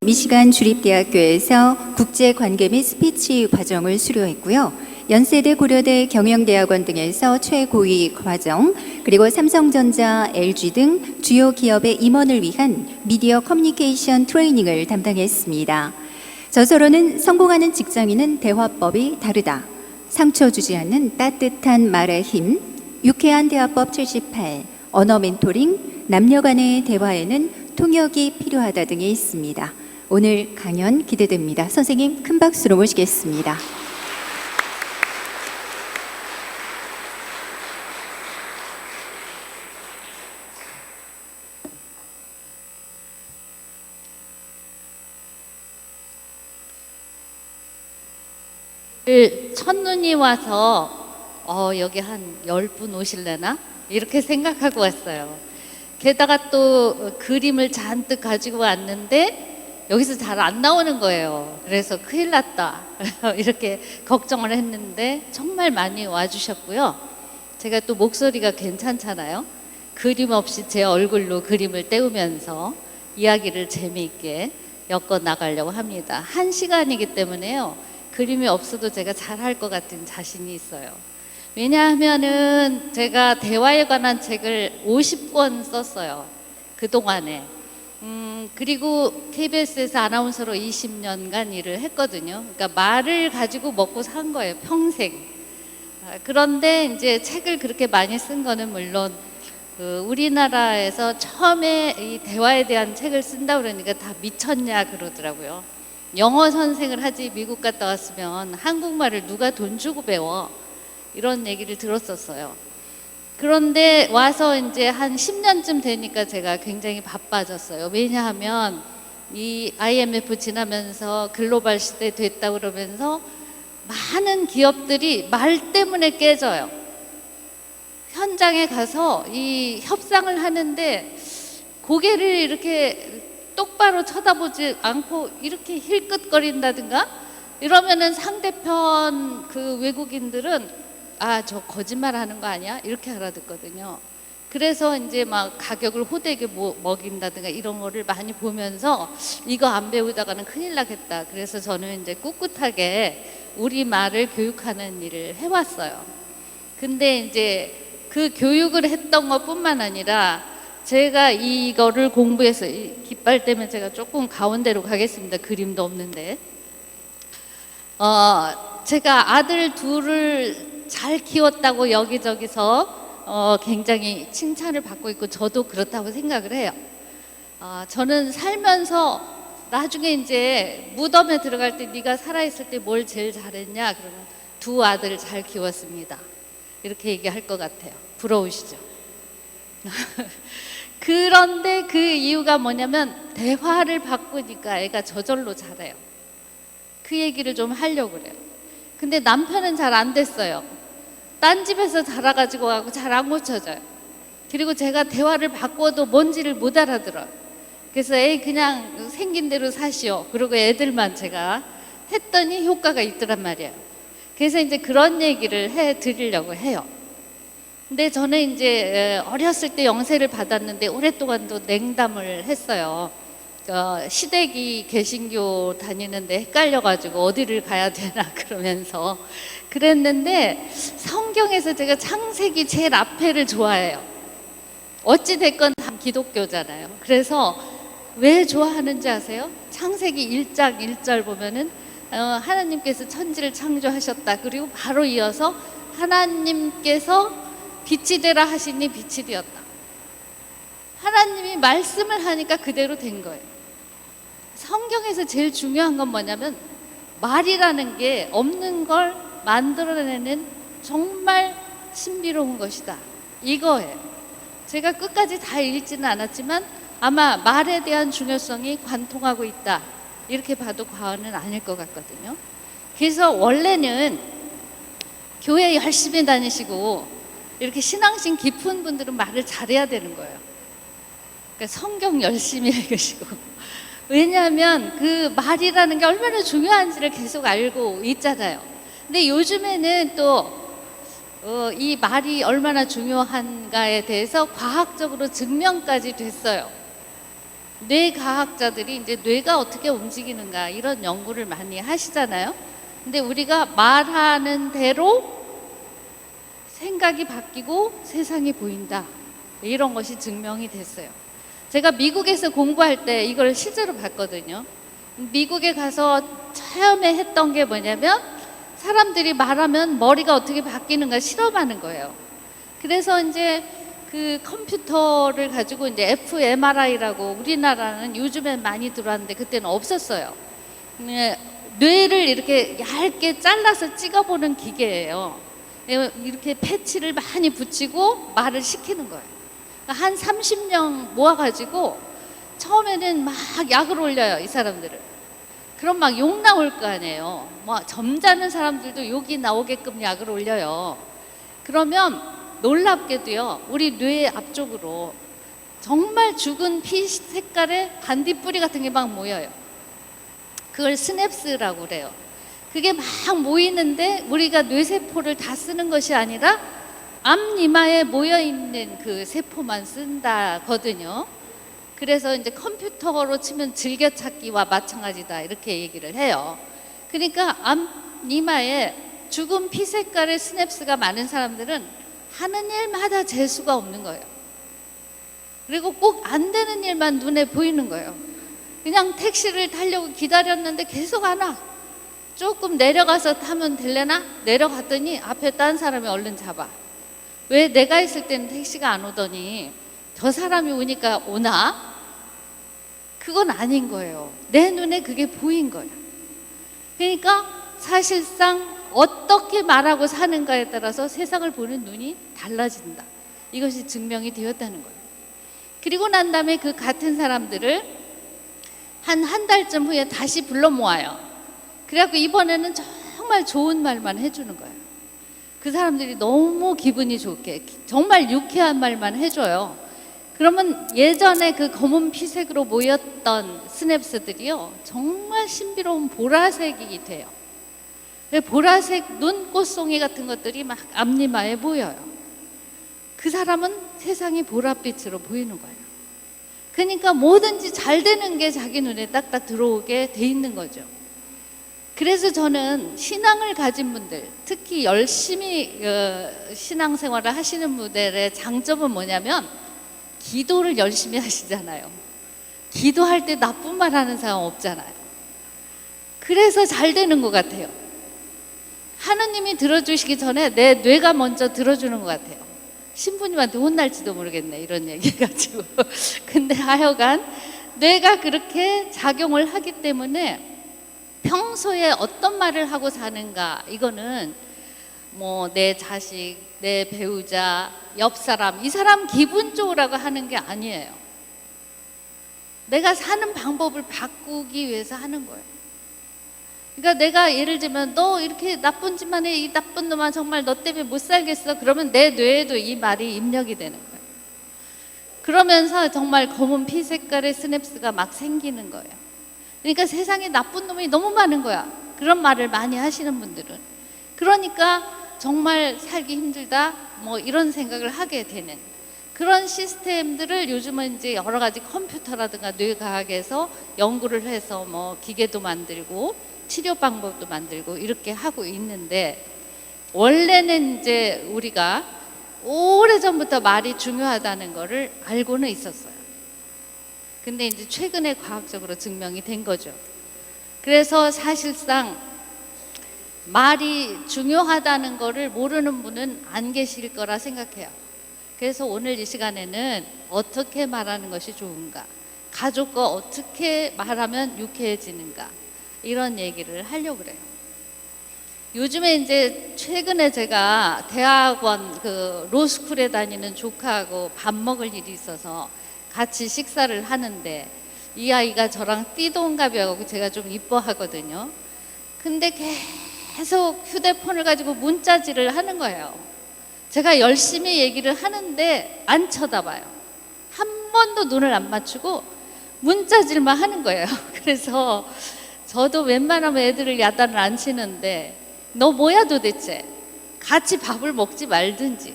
미시간 주립대학교에서 국제관계 및 스피치 과정을 수료했고요. 연세대, 고려대, 경영대학원 등에서 최고위 과정, 그리고 삼성전자, LG 등 주요 기업의 임원을 위한 미디어 커뮤니케이션 트레이닝을 담당했습니다. 저서로는 성공하는 직장인은 대화법이 다르다, 상처 주지 않는 따뜻한 말의 힘, 유쾌한 대화법 78, 언어 멘토링, 남녀 간의 대화에는 통역이 필요하다 등이 있습니다. 오늘 강연 기대됩니다. 선생님 큰 박수로 모시겠습니다. 첫눈이 와서 여기 한 10분 오실래나? 이렇게 생각하고 왔어요. 게다가 또 그림을 잔뜩 가지고 왔는데 여기서 잘 안 나오는 거예요. 그래서 큰일 났다 이렇게 걱정을 했는데 정말 많이 와주셨고요. 제가 또 목소리가 괜찮잖아요. 그림 없이 제 얼굴로 그림을 떼우면서 이야기를 재미있게 엮어 나가려고 합니다. 1시간이기 때문에요, 그림이 없어도 제가 잘할 것 같은 자신이 있어요. 왜냐하면은 제가 대화에 관한 책을 50권 썼어요, 그동안에. 그리고 KBS에서 아나운서로 20년간 일을 했거든요. 그러니까 말을 가지고 먹고 산 거예요, 평생. 그런데 이제 책을 그렇게 많이 쓴 거는 물론 우리나라에서 처음에 이 대화에 대한 책을 쓴다 그러니까 다 미쳤냐 그러더라고요. 영어 선생을 하지 미국 갔다 왔으면 한국말을 누가 돈 주고 배워, 이런 얘기를 들었었어요. 그런데 와서 이제 한 10년쯤 되니까 제가 굉장히 바빠졌어요. 왜냐하면 이 IMF 지나면서 글로벌 시대 됐다 그러면서 많은 기업들이 말 때문에 깨져요. 현장에 가서 이 협상을 하는데 고개를 이렇게 똑바로 쳐다보지 않고 이렇게 힐끗거린다든가 이러면은 상대편 그 외국인들은 저 거짓말 하는 거 아니야? 이렇게 알아듣거든요. 그래서 이제 막 가격을 호되게 먹인다든가 이런 거를 많이 보면서 이거 안 배우다가는 큰일 나겠다. 그래서 저는 이제 꿋꿋하게 우리말을 교육하는 일을 해왔어요. 근데 이제 그 교육을 했던 것뿐만 아니라 제가 이거를 공부해서, 이 깃발 때문에 제가 조금 가운데로 가겠습니다. 그림도 없는데. 제가 아들 둘을 잘 키웠다고 여기저기서 굉장히 칭찬을 받고 있고 저도 그렇다고 생각을 해요. 저는 살면서 나중에 이제 무덤에 들어갈 때 네가 살아있을 때 뭘 제일 잘했냐 그러면 두 아들 잘 키웠습니다, 이렇게 얘기할 것 같아요. 부러우시죠? 그런데 그 이유가 뭐냐면 대화를 바꾸니까 애가 저절로 잘해요. 그 얘기를 좀 하려고 그래요. 근데 남편은 잘 안 됐어요. 딴 집에서 자라가지고 가고 잘 안 고쳐져요. 그리고 제가 대화를 바꿔도 뭔지를 못 알아들어요. 그래서 애 그냥 생긴 대로 사시오, 그리고 애들만 제가 했더니 효과가 있더란 말이에요. 그래서 이제 그런 얘기를 해 드리려고 해요. 근데 저는 이제 어렸을 때 영세를 받았는데 오랫동안 또 냉담을 했어요. 시댁이 개신교 다니는데 헷갈려가지고 어디를 가야 되나 그러면서 그랬는데, 성경에서 제가 창세기 제일 앞에를 좋아해요. 어찌됐건 다 기독교잖아요. 그래서 왜 좋아하는지 아세요? 창세기 1장 1절 보면은 하나님께서 천지를 창조하셨다. 그리고 바로 이어서 하나님께서 빛이 되라 하시니 빛이 되었다. 하나님이 말씀을 하니까 그대로 된 거예요. 성경에서 제일 중요한 건 뭐냐면 말이라는 게 없는 걸 만들어내는 정말 신비로운 것이다, 이거예요. 제가 끝까지 다 읽지는 않았지만 아마 말에 대한 중요성이 관통하고 있다, 이렇게 봐도 과언은 아닐 것 같거든요. 그래서 원래는 교회 열심히 다니시고 이렇게 신앙심 깊은 분들은 말을 잘해야 되는 거예요. 그러니까 성경 열심히 읽으시고, 왜냐하면 그 말이라는 게 얼마나 중요한지를 계속 알고 있잖아요. 근데 요즘에는 또 이 말이 얼마나 중요한가에 대해서 과학적으로 증명까지 됐어요. 뇌과학자들이 이제 뇌가 어떻게 움직이는가 이런 연구를 많이 하시잖아요. 근데 우리가 말하는 대로 생각이 바뀌고 세상이 보인다. 이런 것이 증명이 됐어요. 제가 미국에서 공부할 때 이걸 실제로 봤거든요. 미국에 가서 처음에 했던 게 뭐냐면 사람들이 말하면 머리가 어떻게 바뀌는가 실험하는 거예요. 그래서 이제 그 컴퓨터를 가지고 이제 fMRI라고 우리나라는 요즘엔 많이 들어왔는데 그때는 없었어요. 뇌를 이렇게 얇게 잘라서 찍어보는 기계예요. 이렇게 패치를 많이 붙이고 말을 시키는 거예요. 한 30명 모아가지고 처음에는 막 약을 올려요, 이 사람들을. 그럼 막 욕 나올 거 아니에요. 뭐 점잖은 사람들도 욕이 나오게끔 약을 올려요. 그러면 놀랍게도요, 우리 뇌 앞쪽으로 정말 죽은 피 색깔의 반딧불이 같은 게 막 모여요. 그걸 스냅스라고 그래요. 그게 막 모이는데 우리가 뇌세포를 다 쓰는 것이 아니라 앞니마에 모여있는 그 세포만 쓴다거든요. 그래서 이제 컴퓨터로 치면 즐겨찾기와 마찬가지다 이렇게 얘기를 해요. 그러니까 앞니마에 죽은 피 색깔의 스냅스가 많은 사람들은 하는 일마다 재수가 없는 거예요. 그리고 꼭 안 되는 일만 눈에 보이는 거예요. 그냥 택시를 타려고 기다렸는데 계속 안 와. 조금 내려가서 타면 될래나? 내려갔더니 앞에 딴 사람이 얼른 잡아. 왜 내가 있을 때는 택시가 안 오더니 저 사람이 오니까 오나? 그건 아닌 거예요. 내 눈에 그게 보인 거예요. 그러니까 사실상 어떻게 말하고 사는가에 따라서 세상을 보는 눈이 달라진다. 이것이 증명이 되었다는 거예요. 그리고 난 다음에 그 같은 사람들을 한 달쯤 후에 다시 불러 모아요. 그래갖고 이번에는 정말 좋은 말만 해주는 거예요. 그 사람들이 너무 기분이 좋게 정말 유쾌한 말만 해줘요. 그러면 예전에 그 검은 피색으로 모였던 스냅스들이요 정말 신비로운 보라색이 돼요. 보라색 눈꽃송이 같은 것들이 막 앞니마에 보여요. 그 사람은 세상이 보랏빛으로 보이는 거예요. 그러니까 뭐든지 잘 되는 게 자기 눈에 딱딱 들어오게 돼 있는 거죠. 그래서 저는 신앙을 가진 분들, 특히 열심히 신앙생활을 하시는 분들의 장점은 뭐냐면 기도를 열심히 하시잖아요. 기도할 때 나쁜 말 하는 사람 없잖아요. 그래서 잘 되는 것 같아요. 하느님이 들어주시기 전에 내 뇌가 먼저 들어주는 것 같아요. 신부님한테 혼날지도 모르겠네 이런 얘기 가지고. 근데 하여간 뇌가 그렇게 작용을 하기 때문에 평소에 어떤 말을 하고 사는가 이거는 뭐 내 자식, 내 배우자, 옆 사람, 이 사람 기분 좋으라고 하는 게 아니에요. 내가 사는 방법을 바꾸기 위해서 하는 거예요. 그러니까 내가 예를 들면 너 이렇게 나쁜 짓만 해, 이 나쁜 놈아 정말 너 때문에 못 살겠어. 그러면 내 뇌에도 이 말이 입력이 되는 거예요. 그러면서 정말 검은 피 색깔의 스냅스가 막 생기는 거예요. 그러니까 세상에 나쁜 놈이 너무 많은 거야. 그런 말을 많이 하시는 분들은. 그러니까 정말 살기 힘들다 뭐 이런 생각을 하게 되는 그런 시스템들을 요즘은 이제 여러 가지 컴퓨터라든가 뇌과학에서 연구를 해서 뭐 기계도 만들고 치료 방법도 만들고 이렇게 하고 있는데, 원래는 이제 우리가 오래전부터 말이 중요하다는 거를 알고는 있었어요. 근데 이제 최근에 과학적으로 증명이 된 거죠. 그래서 사실상 말이 중요하다는 거를 모르는 분은 안 계실 거라 생각해요. 그래서 오늘 이 시간에는 어떻게 말하는 것이 좋은가, 가족과 어떻게 말하면 유쾌해지는가, 이런 얘기를 하려고 그래요. 요즘에 이제 최근에 제가 대학원 그 로스쿨에 다니는 조카하고 밥 먹을 일이 있어서 같이 식사를 하는데, 이 아이가 저랑 띠동갑이어서 제가 좀 이뻐하거든요. 근데 계속 휴대폰을 가지고 문자질을 하는 거예요. 제가 열심히 얘기를 하는데 안 쳐다봐요. 한 번도 눈을 안 맞추고 문자질만 하는 거예요. 그래서 저도 웬만하면 애들을 야단을 안 치는데, 너 뭐야 도대체? 같이 밥을 먹지 말든지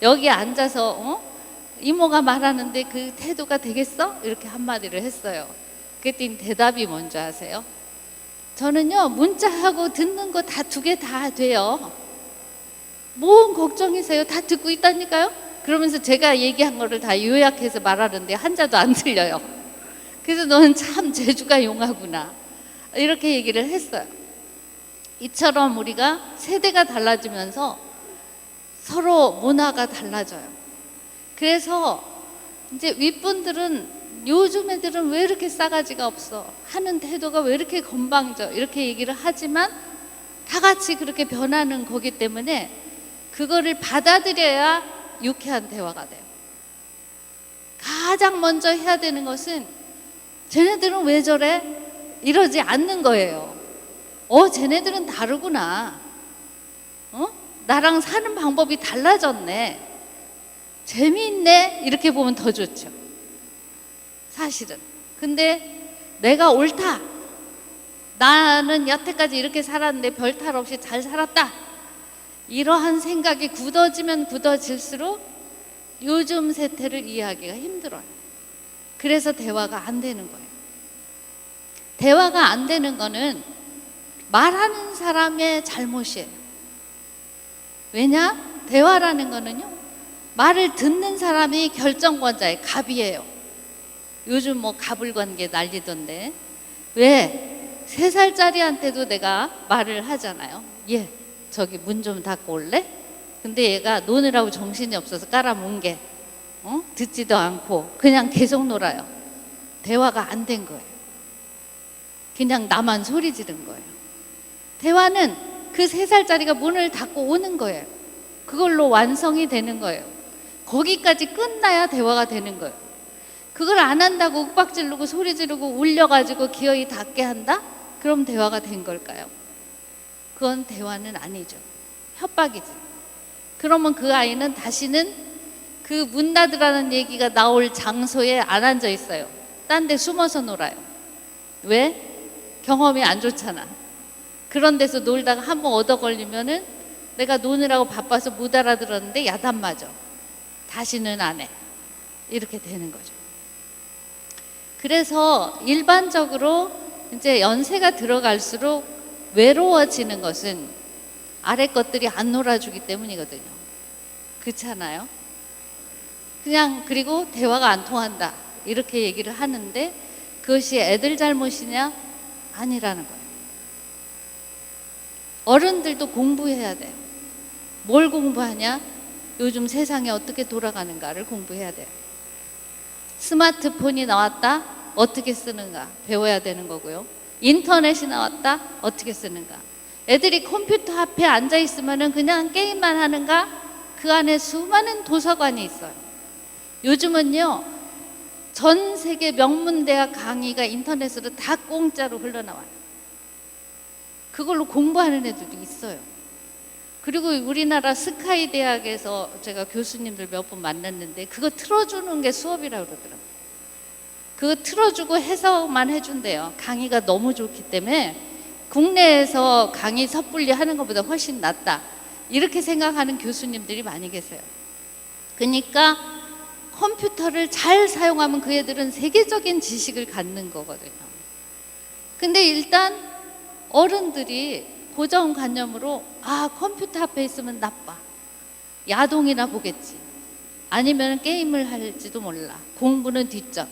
여기 앉아서 이모가 말하는데 그 태도가 되겠어? 이렇게 한마디를 했어요. 그랬더니 대답이 뭔지 아세요? 저는요, 문자하고 듣는 거 다 두 개 다 돼요. 뭔 걱정이세요? 다 듣고 있다니까요? 그러면서 제가 얘기한 거를 다 요약해서 말하는데 한자도 안 들려요. 그래서 너는 참 재주가 용하구나. 이렇게 얘기를 했어요. 이처럼 우리가 세대가 달라지면서 서로 문화가 달라져요. 그래서 이제 윗분들은 요즘 애들은 왜 이렇게 싸가지가 없어? 하는 태도가 왜 이렇게 건방져? 이렇게 얘기를 하지만 다 같이 그렇게 변하는 거기 때문에 그거를 받아들여야 유쾌한 대화가 돼요. 가장 먼저 해야 되는 것은 쟤네들은 왜 저래? 이러지 않는 거예요. 쟤네들은 다르구나. 나랑 사는 방법이 달라졌네. 재미있네. 이렇게 보면 더 좋죠. 사실은. 근데 내가 옳다. 나는 여태까지 이렇게 살았는데 별 탈 없이 잘 살았다. 이러한 생각이 굳어지면 굳어질수록 요즘 세태를 이해하기가 힘들어요. 그래서 대화가 안 되는 거예요. 대화가 안 되는 거는 말하는 사람의 잘못이에요. 왜냐? 대화라는 거는요, 말을 듣는 사람이 결정권자의 갑이에요. 요즘 뭐 갑을관계 난리던데, 왜 3살짜리한테도 내가 말을 하잖아요. 얘 저기 문 좀 닫고 올래? 근데 얘가 노느라고 정신이 없어서 깔아문 게 듣지도 않고 그냥 계속 놀아요. 대화가 안 된 거예요. 그냥 나만 소리 지른 거예요. 대화는 그 3살짜리가 문을 닫고 오는 거예요. 그걸로 완성이 되는 거예요. 거기까지 끝나야 대화가 되는 거예요. 그걸 안 한다고 윽박 지르고 소리 지르고 울려가지고 기어이 닫게 한다? 그럼 대화가 된 걸까요? 그건 대화는 아니죠. 협박이지. 그러면 그 아이는 다시는 그 문 닫으라는 얘기가 나올 장소에 안 앉아 있어요. 딴 데 숨어서 놀아요. 왜? 경험이 안 좋잖아. 그런 데서 놀다가 한번 얻어 걸리면은 내가 노느라고 바빠서 못 알아들었는데 야단 맞아. 다시는 안 해. 이렇게 되는 거죠. 그래서 일반적으로 이제 연세가 들어갈수록 외로워지는 것은 아래 것들이 안 놀아주기 때문이거든요. 그렇잖아요? 그냥 그리고 대화가 안 통한다. 이렇게 얘기를 하는데 그것이 애들 잘못이냐? 아니라는 거예요. 어른들도 공부해야 돼요. 뭘 공부하냐? 요즘 세상이 어떻게 돌아가는가를 공부해야 돼요. 스마트폰이 나왔다? 어떻게 쓰는가 배워야 되는 거고요. 인터넷이 나왔다? 어떻게 쓰는가. 애들이 컴퓨터 앞에 앉아 있으면 그냥 게임만 하는가? 그 안에 수많은 도서관이 있어요. 요즘은요, 전 세계 명문대학 강의가 인터넷으로 다 공짜로 흘러나와요. 그걸로 공부하는 애들도 있어요. 그리고 우리나라 스카이 대학에서 제가 교수님들 몇 분 만났는데 그거 틀어주는 게 수업이라고 그러더라고요. 그거 틀어주고 해석만 해준대요. 강의가 너무 좋기 때문에 국내에서 강의 섣불리 하는 것보다 훨씬 낫다. 이렇게 생각하는 교수님들이 많이 계세요. 그러니까 컴퓨터를 잘 사용하면 그 애들은 세계적인 지식을 갖는 거거든요. 근데 일단 어른들이 고정관념으로 컴퓨터 앞에 있으면 나빠. 야동이나 보겠지. 아니면 게임을 할지도 몰라. 공부는 뒷전.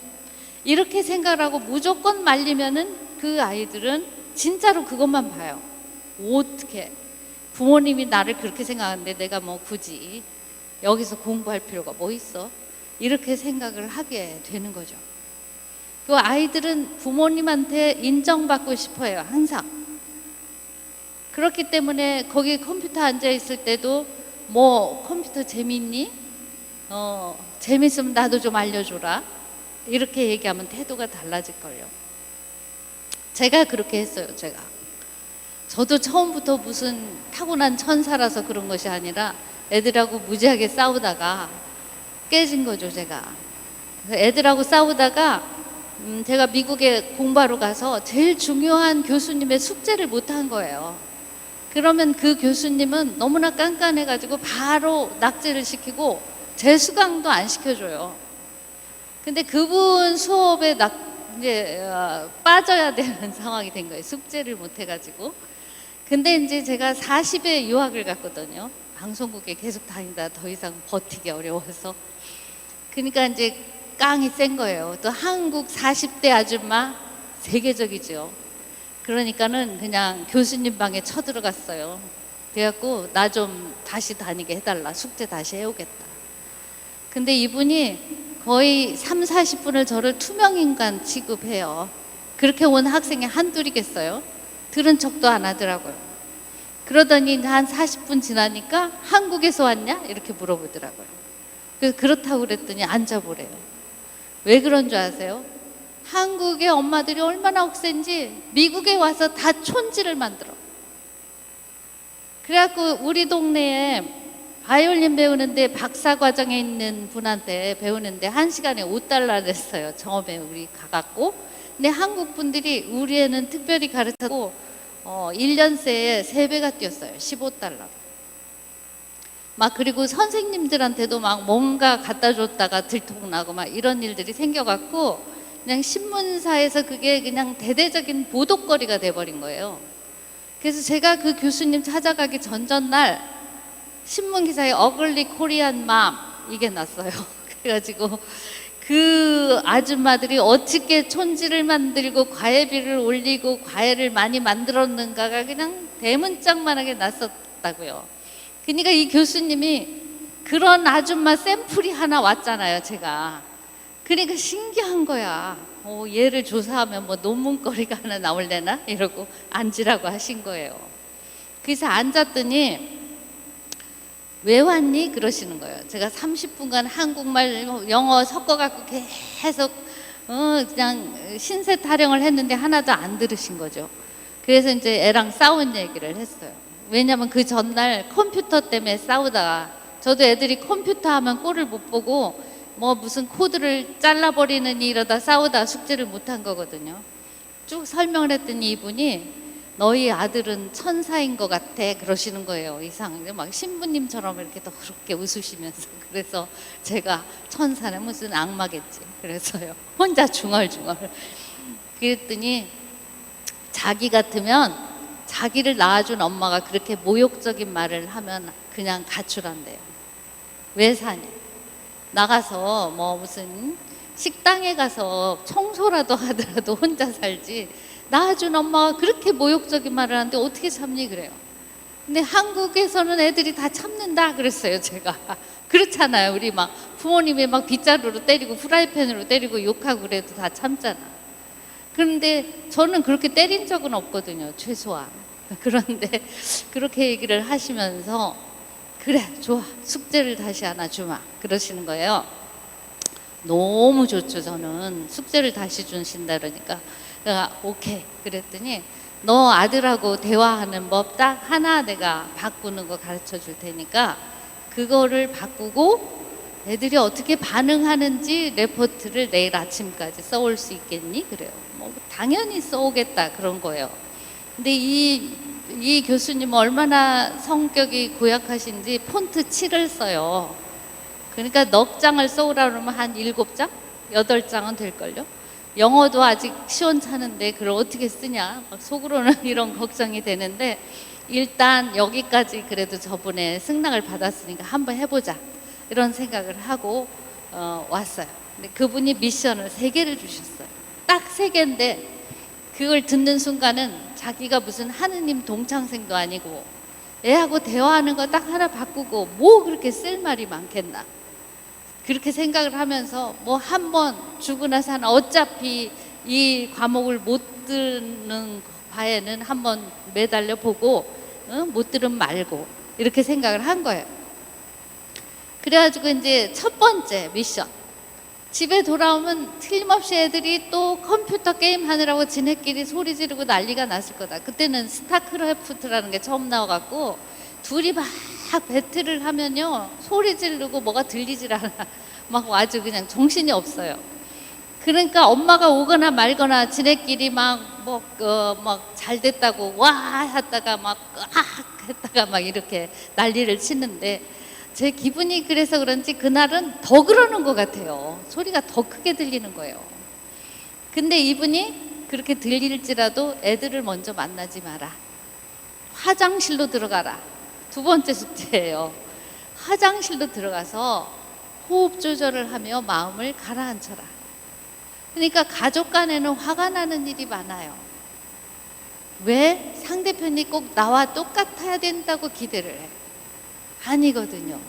이렇게 생각하고 무조건 말리면은 그 아이들은 진짜로 그것만 봐요. 어떻게 부모님이 나를 그렇게 생각하는데 내가 뭐 굳이 여기서 공부할 필요가 뭐 있어? 이렇게 생각을 하게 되는 거죠. 그 아이들은 부모님한테 인정받고 싶어요. 항상. 그렇기 때문에 거기 컴퓨터 앉아 있을 때도 뭐 컴퓨터 재밌니? 재밌으면 나도 좀 알려줘라. 이렇게 얘기하면 태도가 달라질걸요. 제가 그렇게 했어요. 저도 처음부터 무슨 타고난 천사라서 그런 것이 아니라 애들하고 무지하게 싸우다가 깨진 거죠. 제가 애들하고 싸우다가 제가 미국에 공부하러 가서 제일 중요한 교수님의 숙제를 못한 거예요. 그러면 그 교수님은 너무나 깐깐해가지고 바로 낙제를 시키고 재수강도 안 시켜줘요. 근데 그분 수업에 이제 빠져야 되는 상황이 된 거예요. 숙제를 못 해가지고. 근데 이제 제가 40에 유학을 갔거든요. 방송국에 계속 다니다 더 이상 버티기 어려워서. 그러니까 이제 깡이 센 거예요. 또 한국 40대 아줌마 세계적이죠. 그러니까는 그냥 교수님 방에 쳐들어갔어요. 그래갖고 나 좀 다시 다니게 해달라. 숙제 다시 해오겠다. 근데 이분이 거의 3, 40분을 저를 투명인간 취급해요. 그렇게 온 학생이 한둘이겠어요? 들은 척도 안 하더라고요. 그러더니 한 40분 지나니까 한국에서 왔냐? 이렇게 물어보더라고요. 그래서 그렇다고 그랬더니 앉아보래요. 왜 그런 줄 아세요? 한국의 엄마들이 얼마나 억센지 미국에 와서 다 촌지를 만들어. 그래갖고 우리 동네에 바이올린 배우는데 박사 과정에 있는 분한테 배우는데 1시간에 $5 냈어요. 처음에 우리 가갖고. 근데 한국 분들이 우리 애는 특별히 가르쳐고 1년 새에 3배가 뛰었어요. $15. 막 그리고 선생님들한테도 막 뭔가 갖다 줬다가 들통나고 막 이런 일들이 생겨갖고 그냥 신문사에서 그게 그냥 대대적인 보도거리가 돼버린 거예요. 그래서 제가 그 교수님 찾아가기 전날 신문 기사에 어글리 코리안 맘 이게 났어요. 그래가지고 그 아줌마들이 어떻게 촌지를 만들고 과외비를 올리고 과외를 많이 만들었는가가 그냥 대문짝만하게 났었다고요. 그러니까 이 교수님이 그런 아줌마 샘플이 하나 왔잖아요, 제가. 그러니까 신기한 거야. 얘를 조사하면 뭐 논문거리가 하나 나올래나? 이러고 앉으라고 하신 거예요. 그래서 앉았더니 왜 왔니? 그러시는 거예요. 제가 30분간 한국말, 영어 섞어갖고 계속 그냥 신세 타령을 했는데 하나도 안 들으신 거죠. 그래서 이제 애랑 싸운 얘기를 했어요. 왜냐면 그 전날 컴퓨터 때문에 싸우다가 저도 애들이 컴퓨터 하면 꼴을 못 보고 뭐 무슨 코드를 잘라버리느니 이러다 싸우다 숙제를 못한 거거든요. 쭉 설명을 했더니 이분이 너희 아들은 천사인 것 같아 그러시는 거예요. 이상하게 막 신부님처럼 이렇게 더 그렇게 웃으시면서. 그래서 제가 천사는 무슨 악마겠지 그래서요 혼자 중얼중얼 그랬더니 자기 같으면 자기를 낳아준 엄마가 그렇게 모욕적인 말을 하면 그냥 가출한대요. 왜 사냐? 나가서 뭐 무슨 식당에 가서 청소라도 하더라도 혼자 살지 낳아준 엄마가 그렇게 모욕적인 말을 하는데 어떻게 참니 그래요. 근데 한국에서는 애들이 다 참는다 그랬어요. 제가 그렇잖아요. 우리 막 부모님이 막 빗자루로 때리고 프라이팬으로 때리고 욕하고 그래도 다 참잖아. 그런데 저는 그렇게 때린 적은 없거든요. 최소한. 그런데 그렇게 얘기를 하시면서 그래 좋아 숙제를 다시 하나 주마 그러시는 거예요. 너무 좋죠. 저는 숙제를 다시 주신다 그러니까 내가 오케이 그랬더니 너 아들하고 대화하는 법 딱 하나 내가 바꾸는 거 가르쳐 줄 테니까 그거를 바꾸고 애들이 어떻게 반응하는지 레포트를 내일 아침까지 써올 수 있겠니? 그래요. 뭐 당연히 써오겠다 그런 거예요. 근데 이 교수님은 얼마나 성격이 고약하신지 폰트 7을 써요. 그러니까 넉 장을 써오라 그러면 한 7장? 8장은 될걸요? 영어도 아직 시원찮은데 그걸 어떻게 쓰냐 막 속으로는 이런 걱정이 되는데 일단 여기까지 그래도 저번에 승낙을 받았으니까 한번 해보자 이런 생각을 하고 왔어요. 근데 그분이 미션을 3개를 주셨어요. 딱 3개인데 그걸 듣는 순간은 자기가 무슨 하느님 동창생도 아니고 애하고 대화하는 거 딱 하나 바꾸고 뭐 그렇게 쓸 말이 많겠나 그렇게 생각을 하면서 뭐 한 번 주고 나서 어차피 이 과목을 못 듣는 바에는 한번 매달려 보고 못 들으면 말고 이렇게 생각을 한 거예요. 그래가지고 이제 첫 번째 미션 집에 돌아오면 틀림없이 애들이 또 컴퓨터 게임 하느라고 지네끼리 소리 지르고 난리가 났을 거다. 그때는 스타크래프트라는 게 처음 나와갖고 둘이 막 배틀을 하면요 소리 지르고 뭐가 들리질 않아. 막 아주 그냥 정신이 없어요. 그러니까 엄마가 오거나 말거나 지네끼리 막 잘 됐다고 와 했다가 막 했다가 막 이렇게 난리를 치는데 제 기분이 그래서 그런지 그날은 더 그러는 것 같아요. 소리가 더 크게 들리는 거예요. 근데 이분이 그렇게 들릴지라도 애들을 먼저 만나지 마라. 화장실로 들어가라. 두 번째 숙제예요. 화장실로 들어가서 호흡 조절을 하며 마음을 가라앉혀라. 그러니까 가족 간에는 화가 나는 일이 많아요. 왜 상대편이 꼭 나와 똑같아야 된다고 기대를 해? 아니거든요.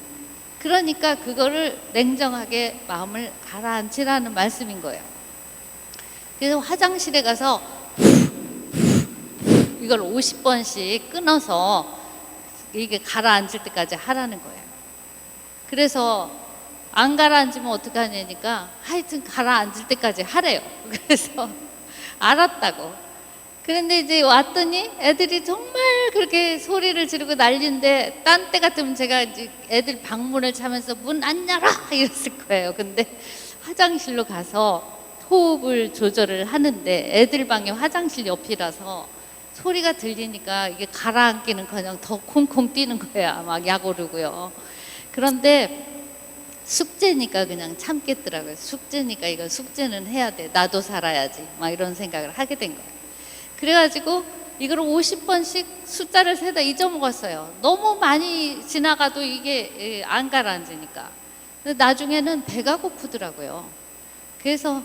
그러니까 그거를 냉정하게 마음을 가라앉히라는 말씀인 거예요. 그래서 화장실에 가서 이걸 50번씩 끊어서 이게 가라앉을 때까지 하라는 거예요. 그래서 안 가라앉으면 어떡하냐니까 하여튼 가라앉을 때까지 하래요. 그래서 알았다고. 그런데 이제 왔더니 애들이 정말 그렇게 소리를 지르고 난리인데 딴 때 같으면 제가 이제 애들 방문을 차면서 문 안 열어 이랬을 거예요. 근데 화장실로 가서 호흡을 조절을 하는데 애들 방이 화장실 옆이라서 소리가 들리니까 이게 가라앉기는커녕 더 콩콩 뛰는 거야. 막 약 오르고요. 그런데 숙제니까 그냥 참겠더라고요. 숙제니까 이거 숙제는 해야 돼. 나도 살아야지. 막 이런 생각을 하게 된 거예요. 그래가지고 이걸 50번씩 숫자를 세다 잊어먹었어요. 너무 많이 지나가도 이게 안 가라앉으니까. 근데 나중에는 배가 고프더라고요. 그래서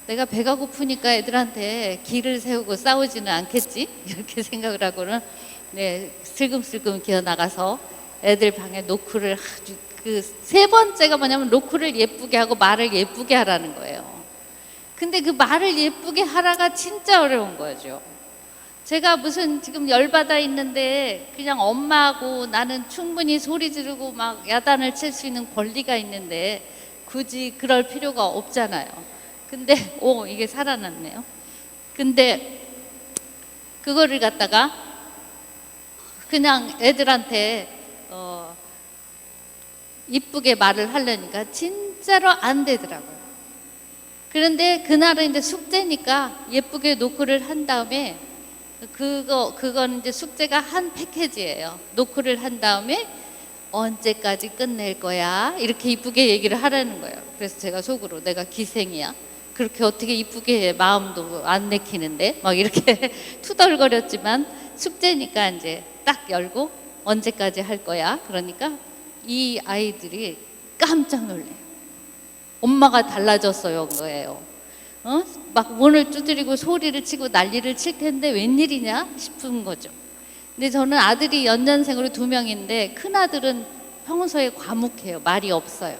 내가 배가 고프니까 애들한테 기를 세우고 싸우지는 않겠지? 이렇게 생각을 하고는 슬금슬금 기어 나가서 애들 방에 노크를 아주 그 세 번째가 뭐냐면 노크를 예쁘게 하고 말을 예쁘게 하라는 거예요. 근데 그 말을 예쁘게 하라가 진짜 어려운 거죠. 제가 무슨 지금 열받아 있는데 그냥 엄마하고 나는 충분히 소리 지르고 막 야단을 칠 수 있는 권리가 있는데 굳이 그럴 필요가 없잖아요. 근데 이게 살아났네요. 근데 그거를 갖다가 그냥 애들한테 이쁘게 말을 하려니까 진짜로 안 되더라고요. 그런데 그날은 이제 숙제니까 예쁘게 노크를 한 다음에 그건 이제 숙제가 한 패키지예요. 노크를 한 다음에 언제까지 끝낼 거야? 이렇게 이쁘게 얘기를 하라는 거예요. 그래서 제가 속으로 내가 기생이야. 그렇게 어떻게 이쁘게 해? 마음도 안 내키는데 막 이렇게 투덜거렸지만 숙제니까 이제 딱 열고 언제까지 할 거야? 그러니까 이 아이들이 깜짝 놀래요. 엄마가 달라졌어요 거예요. 막 문을 두드리고 소리를 치고 난리를 칠 텐데 웬일이냐 싶은 거죠. 근데 저는 아들이 연년생으로 2명인데 큰아들은 평소에 과묵해요. 말이 없어요.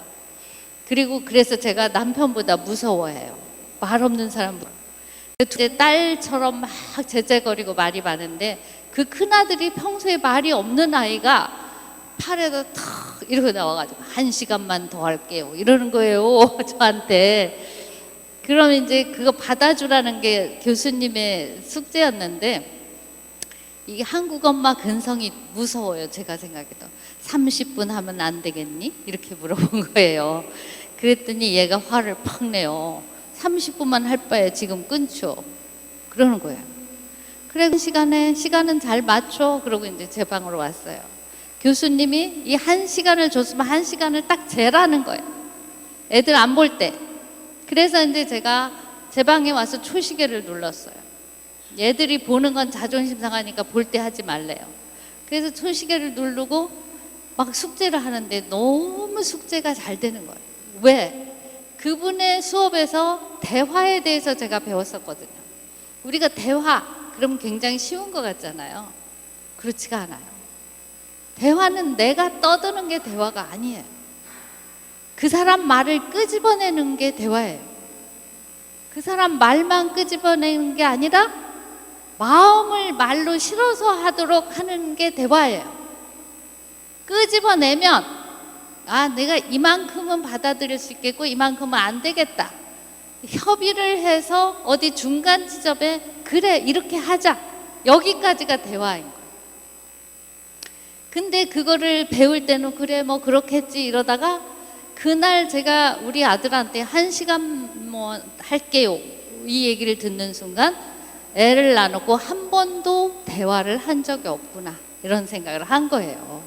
그리고 그래서 제가 남편보다 무서워해요. 말 없는 사람. 둘째 딸처럼 막 제재거리고 말이 많은데 그 큰아들이 평소에 말이 없는 아이가 팔에다 탁 이러고 나와가지고 1시간만 더 할게요 이러는 거예요 저한테. 그러면 이제 그거 받아주라는 게 교수님의 숙제였는데 이게 한국 엄마 근성이 무서워요. 제가 생각해도 30분 하면 안 되겠니? 이렇게 물어본 거예요. 그랬더니 얘가 화를 팍 내요. 30분만 할 바에 지금 끊죠. 그러는 거예요. 그래 시간은 잘 맞춰. 그러고 이제 제 방으로 왔어요. 교수님이 이 1시간을 줬으면 1시간을 딱 재라는 거예요. 애들 안 볼 때. 그래서 이제 제가 제 방에 와서 초시계를 눌렀어요. 애들이 보는 건 자존심 상하니까 볼 때 하지 말래요. 그래서 초시계를 누르고 막 숙제를 하는데 너무 숙제가 잘 되는 거예요. 왜? 그분의 수업에서 대화에 대해서 제가 배웠었거든요. 우리가 대화, 그러면 굉장히 쉬운 것 같잖아요. 그렇지가 않아요. 대화는 내가 떠드는 게 대화가 아니에요. 그 사람 말을 끄집어내는 게 대화예요. 그 사람 말만 끄집어내는 게 아니라 마음을 말로 실어서 하도록 하는 게 대화예요. 끄집어내면 내가 이만큼은 받아들일 수 있겠고 이만큼은 안 되겠다. 협의를 해서 어디 중간 지점에 그래 이렇게 하자. 여기까지가 대화인 거예요. 근데 그거를 배울 때는 그래 뭐 그렇겠지 이러다가 그날 제가 우리 아들한테 1시간 뭐 할게요 이 얘기를 듣는 순간 애를 나누고 한 번도 대화를 한 적이 없구나 이런 생각을 한 거예요.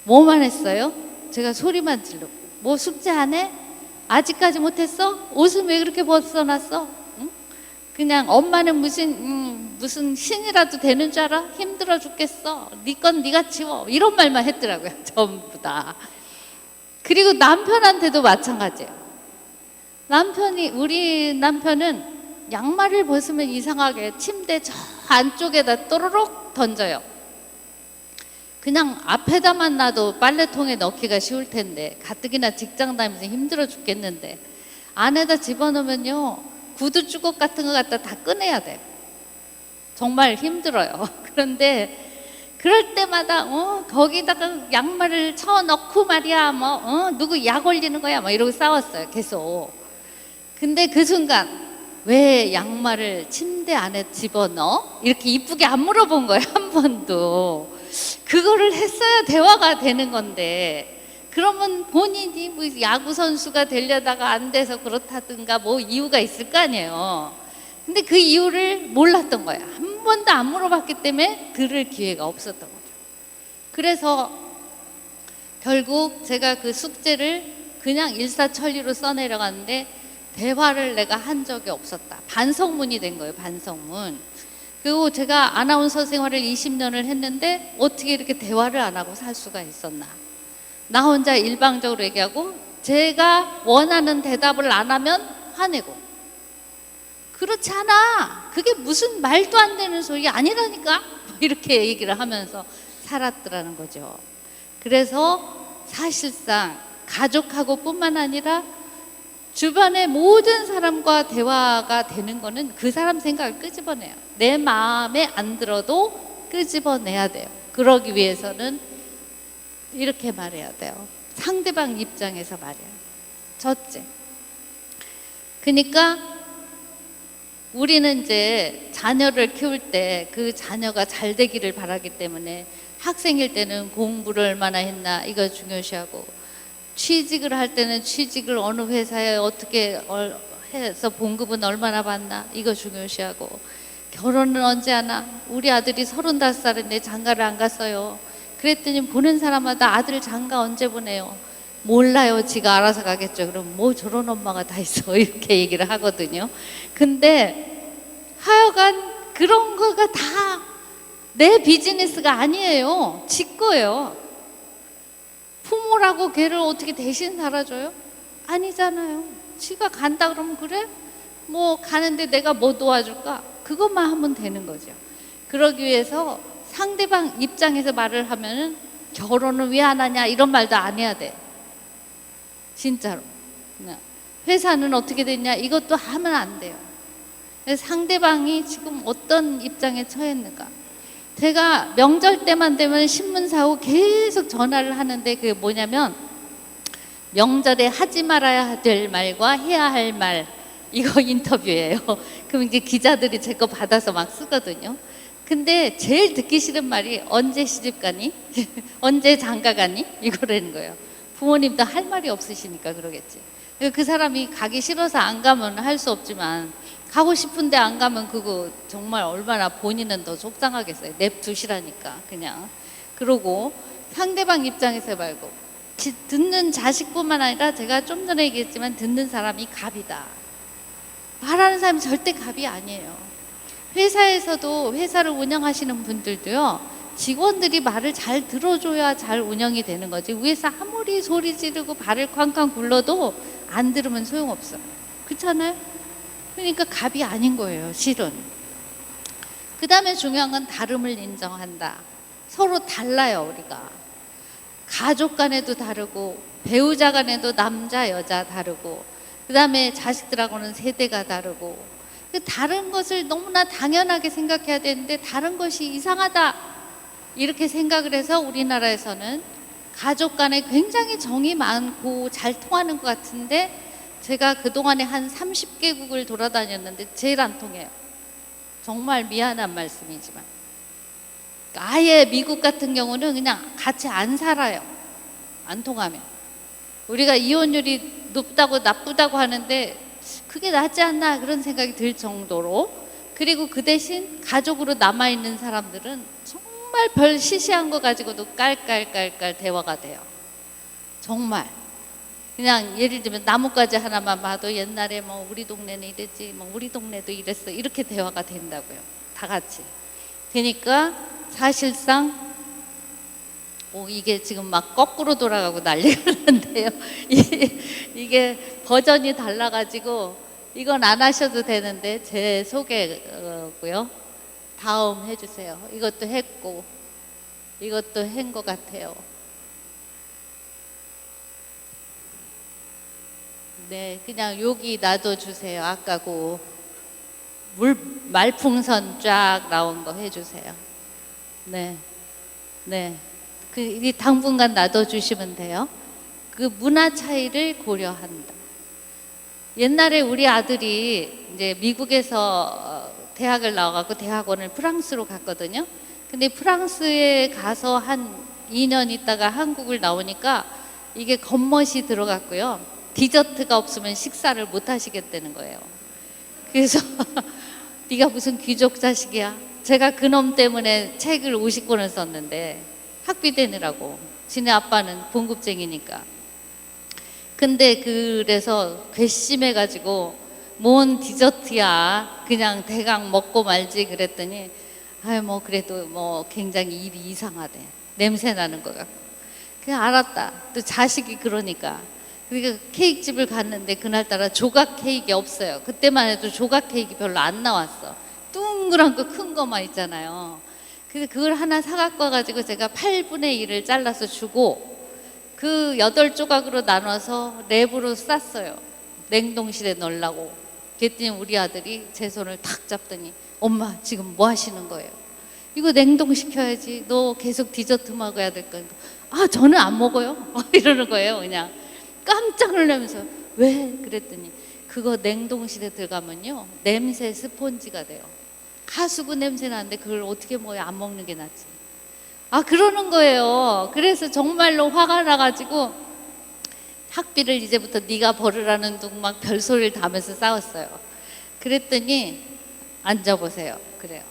뭐만 했어요? 제가 소리만 지르고 뭐 숙제 안 해? 아직까지 못했어? 옷은 왜 그렇게 벗어놨어? 응? 그냥 엄마는 무슨 신이라도 되는 줄 알아? 힘들어 죽겠어. 네 건 네가 치워. 이런 말만 했더라고요. 전부 다. 그리고 남편한테도 마찬가지예요. 우리 남편은 양말을 벗으면 이상하게 침대 저 안쪽에다 또르륵 던져요. 그냥 앞에다만 놔도 빨래통에 넣기가 쉬울 텐데, 가뜩이나 직장 다니면서 힘들어 죽겠는데 안에다 집어넣으면요, 구두 주걱 같은 거 갖다 다 꺼내야 돼. 정말 힘들어요. 그런데 그럴 때마다 거기다가 양말을 쳐넣고 말이야, 누구 약 올리는 거야, 이러고 싸웠어요, 계속. 근데 그 순간 왜 양말을 침대 안에 집어넣어? 이렇게 이쁘게 안 물어본 거예요, 한 번도. 그거를 했어야 대화가 되는 건데, 그러면 본인이 뭐 야구 선수가 되려다가 안 돼서 그렇다든가 뭐 이유가 있을 거 아니에요. 근데 그 이유를 몰랐던 거예요. 한 번도 안 물어봤기 때문에 들을 기회가 없었던 거죠. 그래서 결국 제가 그 숙제를 그냥 일사천리로 써내려갔는데 대화를 내가 한 적이 없었다. 반성문이 된 거예요, 반성문. 그리고 제가 아나운서 생활을 20년을 했는데 어떻게 이렇게 대화를 안 하고 살 수가 있었나. 나 혼자 일방적으로 얘기하고 제가 원하는 대답을 안 하면 화내고. 그렇지 않아. 그게 무슨 말도 안 되는 소리 아니라니까. 이렇게 얘기를 하면서 살았더라는 거죠. 그래서 사실상 가족하고 뿐만 아니라 주변의 모든 사람과 대화가 되는 거는 그 사람 생각을 끄집어내요. 내 마음에 안 들어도 끄집어내야 돼요. 그러기 위해서는 이렇게 말해야 돼요. 상대방 입장에서 말해요. 첫째. 그러니까 우리는 이제 자녀를 키울 때 그 자녀가 잘 되기를 바라기 때문에 학생일 때는 공부를 얼마나 했나 이거 중요시하고, 취직을 할 때는 취직을 어느 회사에 어떻게 해서 봉급은 얼마나 받나 이거 중요시하고, 결혼은 언제 하나? 우리 아들이 35살인데 장가를 안 갔어요. 그랬더니 보낸 사람마다 아들 장가 언제 보내요? 몰라요. 지가 알아서 가겠죠. 그럼 뭐 저런 엄마가 다 있어. 이렇게 얘기를 하거든요. 근데 하여간 그런 거가 다 내 비즈니스가 아니에요. 지 거예요. 부모라고 걔를 어떻게 대신 살아줘요? 아니잖아요. 지가 간다 그러면 그래? 뭐 가는데 내가 뭐 도와줄까? 그것만 하면 되는 거죠. 그러기 위해서 상대방 입장에서 말을 하면은 결혼을 왜 안 하냐 이런 말도 안 해야 돼. 진짜로. 회사는 어떻게 됐냐 이것도 하면 안 돼요. 상대방이 지금 어떤 입장에 처했는가. 제가 명절 때만 되면 신문사하고 계속 전화를 하는데 그게 뭐냐면, 명절에 하지 말아야 될 말과 해야 할 말, 이거 인터뷰예요. 그럼 이제 기자들이 제 거 받아서 막 쓰거든요. 근데 제일 듣기 싫은 말이 언제 시집 가니? 언제 장가 가니? 이거라는 거예요. 부모님도 할 말이 없으시니까 그러겠지. 그 사람이 가기 싫어서 안 가면 할 수 없지만 가고 싶은데 안 가면 그거 정말 얼마나 본인은 더 속상하겠어요. 냅두시라니까 그냥. 그러고 상대방 입장에서 말고 듣는 자식뿐만 아니라 제가 좀 전에 얘기했지만 듣는 사람이 갑이다. 말하는 사람이 절대 갑이 아니에요. 회사에서도 회사를 운영하시는 분들도요, 직원들이 말을 잘 들어줘야 잘 운영이 되는 거지. 위에서 아무리 소리 지르고 발을 쾅쾅 굴러도 안 들으면 소용없어요. 그렇잖아요? 그러니까 갑이 아닌 거예요, 실은. 그 다음에 중요한 건 다름을 인정한다. 서로 달라요, 우리가. 가족 간에도 다르고, 배우자 간에도 남자, 여자 다르고, 그 다음에 자식들하고는 세대가 다르고, 그 다른 것을 너무나 당연하게 생각해야 되는데 다른 것이 이상하다 이렇게 생각을 해서 우리나라에서는 가족 간에 굉장히 정이 많고 잘 통하는 것 같은데, 제가 그동안에 한 30개국을 돌아다녔는데 제일 안 통해요. 정말 미안한 말씀이지만. 아예 미국 같은 경우는 그냥 같이 안 살아요. 안 통하면. 우리가 이혼율이 높다고 나쁘다고 하는데 그게 낫지 않나 그런 생각이 들 정도로. 그리고 그 대신 가족으로 남아있는 사람들은 정말 별 시시한 거 가지고도 깔깔깔깔 대화가 돼요. 정말 그냥 예를 들면 나뭇가지 하나만 봐도 옛날에 뭐 우리 동네는 이랬지, 뭐 우리 동네도 이랬어, 이렇게 대화가 된다고요. 다 같이. 그러니까 사실상 이게 지금 막 거꾸로 돌아가고 난리가 났는데요. 이게 버전이 달라가지고 이건 안 하셔도 되는데 제 소개고요. 다음 해주세요. 이것도 했고 이것도 한 것 같아요. 네, 그냥 여기 놔둬주세요. 아까고 말풍선 쫙 나온 거 해주세요. 네, 네. 이 당분간 놔둬주시면 돼요. 그 문화 차이를 고려한다. 옛날에 우리 아들이 이제 미국에서 대학을 나와갖고 대학원을 프랑스로 갔거든요. 근데 프랑스에 가서 한 2년 있다가 한국을 나오니까 이게 겉멋이 들어갔고요. 디저트가 없으면 식사를 못 하시겠다는 거예요. 그래서 네가 무슨 귀족 자식이야. 제가 그놈 때문에 책을 50권을 썼는데 학비 되느라고. 지네 아빠는 봉급쟁이니까. 근데 그래서 괘씸해가지고 뭔 디저트야, 그냥 대강 먹고 말지 그랬더니 뭐 그래도 뭐 굉장히 입이 이상하대. 냄새 나는 것 같고. 그냥 알았다. 또 자식이 그러니까. 그러니까 케이크집을 갔는데 그날따라 조각 케이크 없어요. 그때만 해도 조각 케이크 별로 안 나왔어. 둥그란 거 큰 거만 있잖아요. 그래서 그걸 하나 사갖고 와가지고 제가 8분의 1을 잘라서 주고 그 8조각으로 나눠서 랩으로 쌌어요. 냉동실에 넣으려고. 그랬더니 우리 아들이 제 손을 탁 잡더니 엄마 지금 뭐 하시는 거예요? 이거 냉동시켜야지. 너 계속 디저트 먹어야 될 거니까. 아 저는 안 먹어요. 이러는 거예요. 그냥 깜짝 놀라면서 왜? 그랬더니 그거 냉동실에 들어가면요 냄새 스폰지가 돼요. 하수구 냄새 나는데 그걸 어떻게 먹어야 안 먹는 게 낫지. 아 그러는 거예요. 그래서 정말로 화가 나가지고 학비를 이제부터 네가 벌으라는 둥 막 별소리를 다 하면서 싸웠어요. 그랬더니 앉아보세요. 그래요.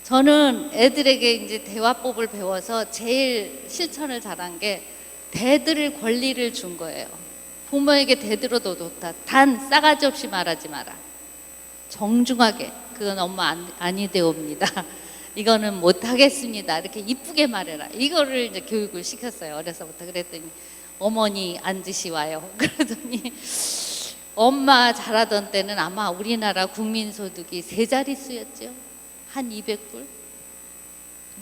저는 애들에게 이제 대화법을 배워서 제일 실천을 잘한 게 대들 권리를 준 거예요. 부모에게 대들어도 좋다. 단 싸가지 없이 말하지 마라. 정중하게. 그건 엄마 아니되옵니다. 이거는 못하겠습니다. 이렇게 이쁘게 말해라. 이거를 이제 교육을 시켰어요. 어려서부터. 그랬더니 어머니 앉으시 와요. 그러더니 엄마 잘하던 때는 아마 우리나라 국민소득이 3자릿수였죠. 한 200불?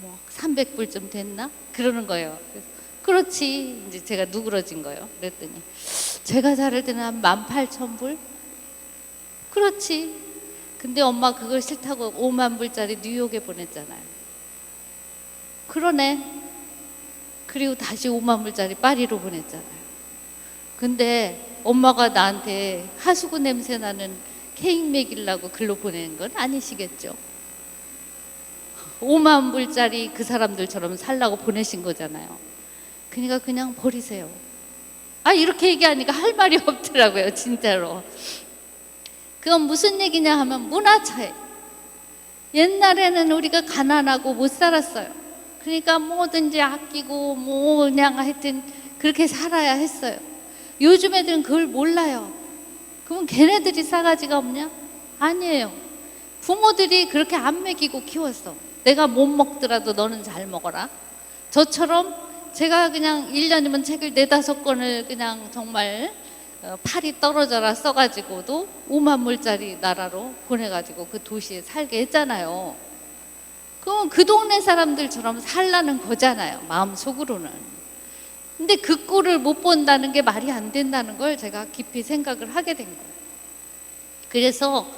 뭐 300불쯤 됐나? 그러는 거예요. 그래서 그렇지. 이제 제가 누그러진 거예요. 그랬더니 제가 자랄 때는 한 18,000불? 그렇지. 근데 엄마 그걸 싫다고 5만 불짜리 뉴욕에 보냈잖아요. 그러네. 그리고 다시 5만 불짜리 파리로 보냈잖아요. 근데 엄마가 나한테 하수구 냄새 나는 케이크 먹이려고 글로 보내는 건 아니시겠죠? 5만 불짜리 그 사람들처럼 살라고 보내신 거잖아요. 그러니까 그냥 버리세요. 아 이렇게 얘기하니까 할 말이 없더라고요. 진짜로. 그건 무슨 얘기냐 하면 문화 차이. 옛날에는 우리가 가난하고 못 살았어요. 그러니까 뭐든지 아끼고 뭐 그냥 하여튼 그렇게 살아야 했어요. 요즘 애들은 그걸 몰라요. 그럼 걔네들이 싸가지가 없냐? 아니에요. 부모들이 그렇게 안 먹이고 키웠어. 내가 못 먹더라도 너는 잘 먹어라. 저처럼 제가 그냥 1년이면 책을 4-5권을 그냥 정말 팔이 떨어져라 써가지고도 5만 불짜리 나라로 보내가지고 그 도시에 살게 했잖아요. 그럼 그 동네 사람들처럼 살라는 거잖아요. 마음속으로는. 근데 그 꼴을 못 본다는 게 말이 안 된다는 걸 제가 깊이 생각을 하게 된 거예요. 그래서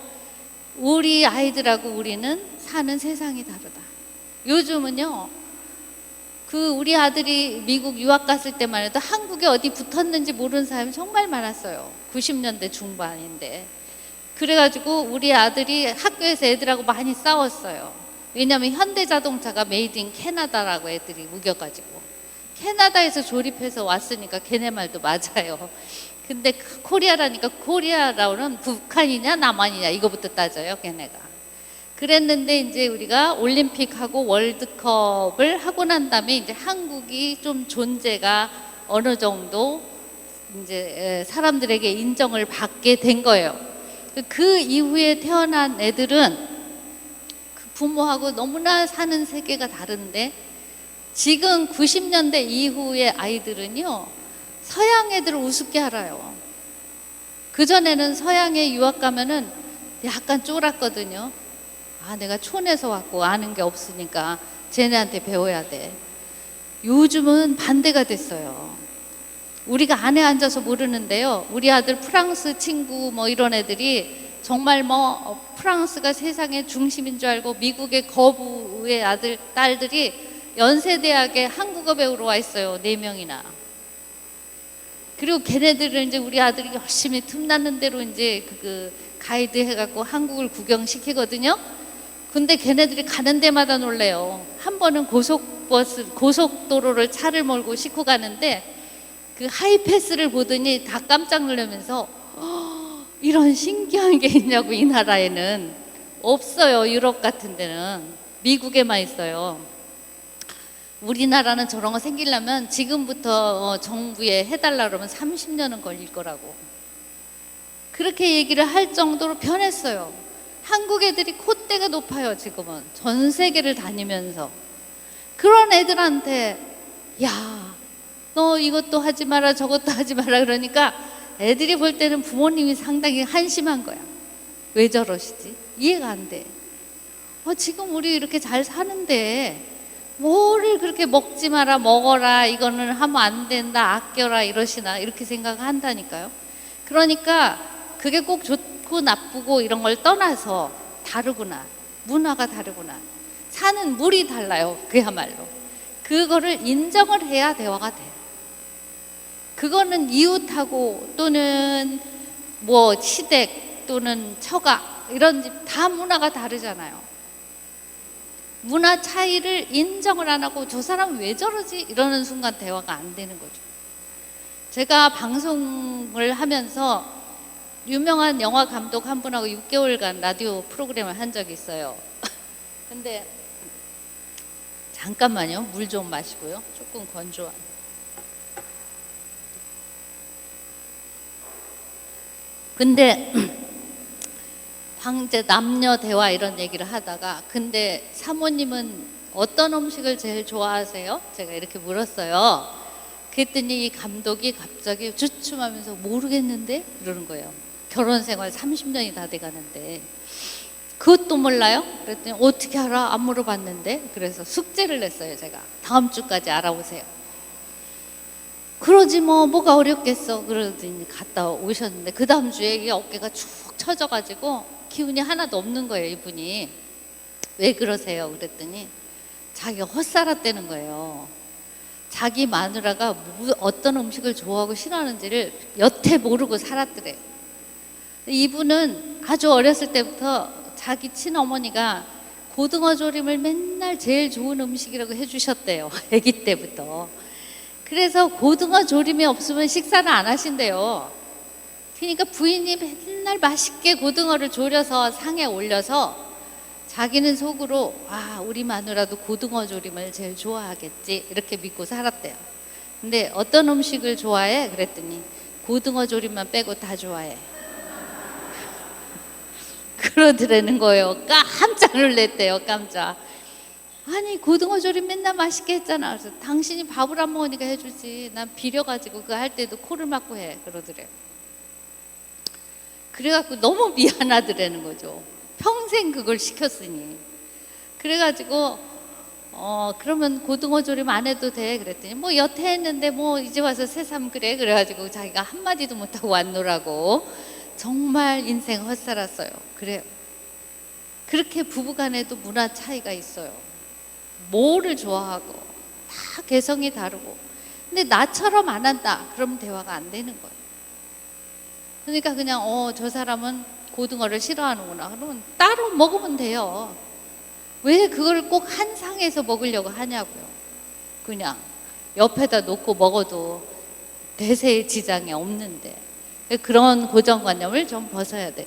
우리 아이들하고 우리는 사는 세상이 다르다. 요즘은요, 우리 아들이 미국 유학 갔을 때만 해도 한국에 어디 붙었는지 모르는 사람이 정말 많았어요. 90년대 중반인데. 그래가지고 우리 아들이 학교에서 애들하고 많이 싸웠어요. 왜냐하면 현대자동차가 메이드 인 캐나다라고 애들이 우겨가지고. 캐나다에서 조립해서 왔으니까 걔네 말도 맞아요. 근데 코리아라니까 코리아라고는 북한이냐 남한이냐 이거부터 따져요, 걔네가. 그랬는데 이제 우리가 올림픽하고 월드컵을 하고 난 다음에 이제 한국이 좀 존재가 어느 정도 이제 사람들에게 인정을 받게 된 거예요. 그 이후에 태어난 애들은 그 부모하고 너무나 사는 세계가 다른데, 지금 90년대 이후의 아이들은요, 서양 애들을 우습게 알아요. 그전에는 서양에 유학 가면은 약간 쫄았거든요. 아, 내가 촌에서 왔고 아는 게 없으니까 쟤네한테 배워야 돼. 요즘은 반대가 됐어요. 우리가 안에 앉아서 모르는데요, 우리 아들 프랑스 친구 뭐 이런 애들이 정말 뭐 프랑스가 세상의 중심인 줄 알고 미국의 거부의 아들, 딸들이 연세대학에 한국어 배우러 와 있어요. 4명이나. 그리고 걔네들은 이제 우리 아들이 열심히 틈나는 대로 이제 그 가이드 해갖고 한국을 구경시키거든요. 근데 걔네들이 가는 데마다 놀래요. 한 번은 고속도로를 차를 몰고 싣고 가는데 그 하이패스를 보더니 다 깜짝 놀라면서 이런 신기한 게 있냐고. 이 나라에는 없어요. 유럽 같은 데는, 미국에만 있어요. 우리나라는 저런 거 생기려면 지금부터 정부에 해달라 그러면 30년은 걸릴 거라고, 그렇게 얘기를 할 정도로 변했어요. 한국 애들이 콧대가 높아요. 지금은 전 세계를 다니면서. 그런 애들한테 야, 너 이것도 하지 마라 저것도 하지 마라 그러니까 애들이 볼 때는 부모님이 상당히 한심한 거야. 왜 저러시지? 이해가 안 돼. 지금 우리 이렇게 잘 사는데 뭐를 그렇게 먹지 마라 먹어라 이거는 하면 안 된다 아껴라 이러시나, 이렇게 생각한다니까요. 그러니까 그게 꼭 좋고 나쁘고 이런 걸 떠나서 다르구나, 문화가 다르구나, 사는 물이 달라요. 그야말로 그거를 인정을 해야 대화가 돼요. 그거는 이웃하고 또는 뭐 시댁 또는 처가 이런 집 다 문화가 다르잖아요. 문화 차이를 인정을 안 하고 저 사람 왜 저러지? 이러는 순간 대화가 안 되는 거죠. 제가 방송을 하면서 유명한 영화 감독 한 분하고 6개월간 라디오 프로그램을 한 적이 있어요. 근데 잠깐만요. 물 좀 마시고요. 조금 건조한. 근데 이제 남녀 대화 이런 얘기를 하다가, 근데 사모님은 어떤 음식을 제일 좋아하세요? 제가 이렇게 물었어요. 그랬더니 이 감독이 갑자기 주춤하면서 모르겠는데? 그러는 거예요. 결혼 생활 30년이 다 돼가는데 그것도 몰라요? 그랬더니 어떻게 알아? 안 물어봤는데. 그래서 숙제를 냈어요. 제가 다음 주까지 알아보세요. 그러지 뭐가 어렵겠어. 그러더니 갔다 오셨는데 그 다음 주에 이 어깨가 축 처져가지고 기운이 하나도 없는 거예요. 이분이. 왜 그러세요? 그랬더니 자기가 헛살았다는 거예요. 자기 마누라가 어떤 음식을 좋아하고 싫어하는지를 여태 모르고 살았더래요. 이분은 아주 어렸을 때부터 자기 친어머니가 고등어 조림을 맨날 제일 좋은 음식이라고 해주셨대요. 아기 때부터. 그래서 고등어 조림이 없으면 식사를 안 하신대요. 그러니까 부인이 맨날 맛있게 고등어를 졸여서 상에 올려서 자기는 속으로 우리 마누라도 고등어 조림을 제일 좋아하겠지 이렇게 믿고 살았대요. 근데 어떤 음식을 좋아해? 그랬더니 고등어 조림만 빼고 다 좋아해. 그러더라는 거예요. 깜짝 놀랐대요. 깜짝. 아니 고등어 조림 맨날 맛있게 했잖아. 그래서 당신이 밥을 안 먹으니까 해주지. 난 비려가지고 그거 할 때도 코를 막고 해. 그러더래요. 그래갖고 너무 미안하더라는 거죠. 평생 그걸 시켰으니. 그래가지고 그러면 고등어 조림 안 해도 돼? 그랬더니 뭐 여태 했는데 뭐 이제 와서 새삼 그래? 그래가지고 자기가 한마디도 못하고 왔노라고. 정말 인생 헛살았어요. 그래요. 그렇게 부부간에도 문화 차이가 있어요. 뭐를 좋아하고 다 개성이 다르고. 근데 나처럼 안 한다. 그러면 대화가 안 되는 거예요. 그러니까 그냥 저 사람은 고등어를 싫어하는구나. 그러면 따로 먹으면 돼요. 왜 그걸 꼭 한 상에서 먹으려고 하냐고요. 그냥 옆에다 놓고 먹어도 대세의 지장이 없는데. 그런 고정관념을 좀 벗어야 돼요.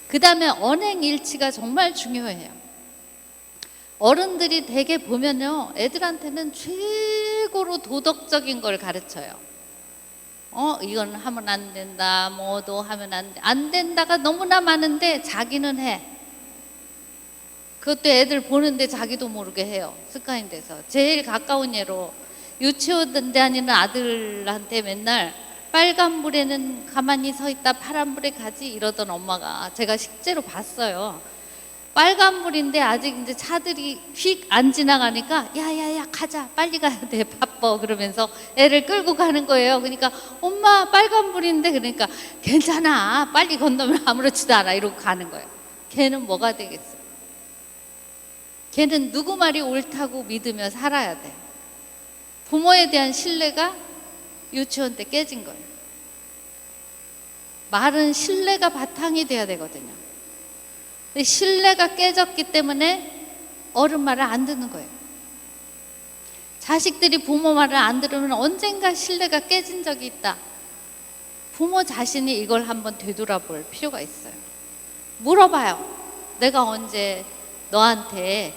그 다음에 언행일치가 정말 중요해요. 어른들이 되게 보면요, 애들한테는 최고로 도덕적인 걸 가르쳐요. 이건 하면 안 된다, 뭐도 하면 안 된다가 너무나 많은데 자기는 해. 그것도 애들 보는데 자기도 모르게 해요. 습관이 돼서. 제일 가까운 예로 유치원 다니는 아들한테 맨날 빨간불에는 가만히 서 있다 파란불에 가지 이러던 엄마가 제가 실제로 봤어요. 빨간불인데 아직 이제 차들이 휙 안 지나가니까 야야야 가자 빨리 가야 돼 바빠 그러면서 애를 끌고 가는 거예요. 그러니까 엄마 빨간불인데 그러니까 괜찮아 빨리 건너면 아무렇지도 않아 이러고 가는 거예요. 걔는 뭐가 되겠어요? 걔는 누구 말이 옳다고 믿으며 살아야 돼. 부모에 대한 신뢰가 유치원 때 깨진 거예요. 말은 신뢰가 바탕이 돼야 되거든요. 근데 신뢰가 깨졌기 때문에 어른 말을 안 듣는 거예요. 자식들이 부모 말을 안 들으면 언젠가 신뢰가 깨진 적이 있다. 부모 자신이 이걸 한번 되돌아볼 필요가 있어요. 물어봐요. 내가 언제 너한테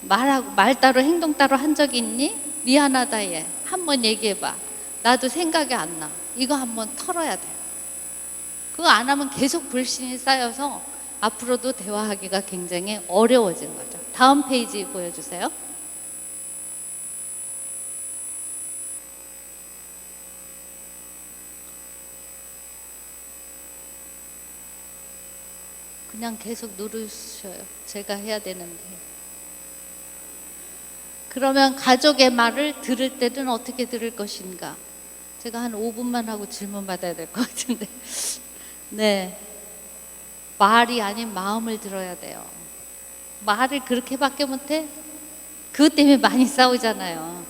말 따로 행동 따로 한 적이 있니? 미안하다 얘. 한번 얘기해봐. 나도 생각이 안 나. 이거 한번 털어야 돼. 그거 안 하면 계속 불신이 쌓여서 앞으로도 대화하기가 굉장히 어려워진 거죠. 다음 페이지 보여주세요. 그냥 계속 누르셔요. 제가 해야 되는데. 그러면 가족의 말을 들을 때는 어떻게 들을 것인가? 제가 한 5분만 하고 질문 받아야 될 것 같은데. 네. 말이 아닌 마음을 들어야 돼요. 말을 그렇게밖에 못해? 그것 때문에 많이 싸우잖아요.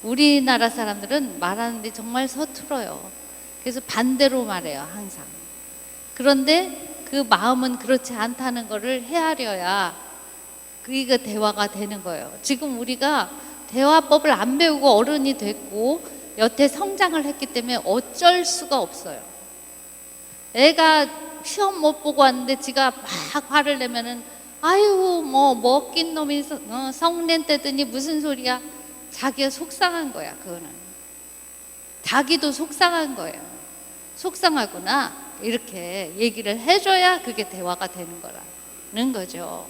우리나라 사람들은 말하는데 정말 서툴어요. 그래서 반대로 말해요, 항상. 그런데 그 마음은 그렇지 않다는 것을 헤아려야 그게 대화가 되는 거예요. 지금 우리가 대화법을 안 배우고 어른이 됐고 여태 성장을 했기 때문에 어쩔 수가 없어요. 애가 시험 못 보고 왔는데 지가 막 화를 내면은 아유 뭐 먹긴 놈이 성낸 때더니 무슨 소리야. 자기가 속상한 거야. 그거는 자기도 속상한 거예요. 속상하구나 이렇게 얘기를 해줘야 그게 대화가 되는 거라는 거죠.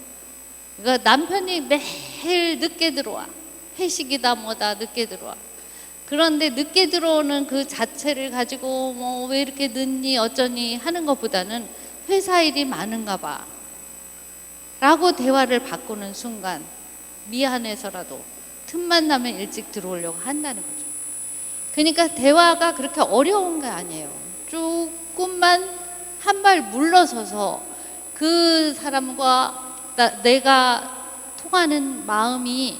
그러니까 남편이 매일 늦게 들어와. 회식이다 뭐다 늦게 들어와. 그런데 늦게 들어오는 그 자체를 가지고 뭐 왜 이렇게 늦니 어쩌니 하는 것보다는 회사 일이 많은가 봐 라고 대화를 바꾸는 순간 미안해서라도 틈만 나면 일찍 들어오려고 한다는 거죠. 그러니까 대화가 그렇게 어려운 게 아니에요. 조금만 한 발 물러서서 그 사람과 내가 통하는 마음이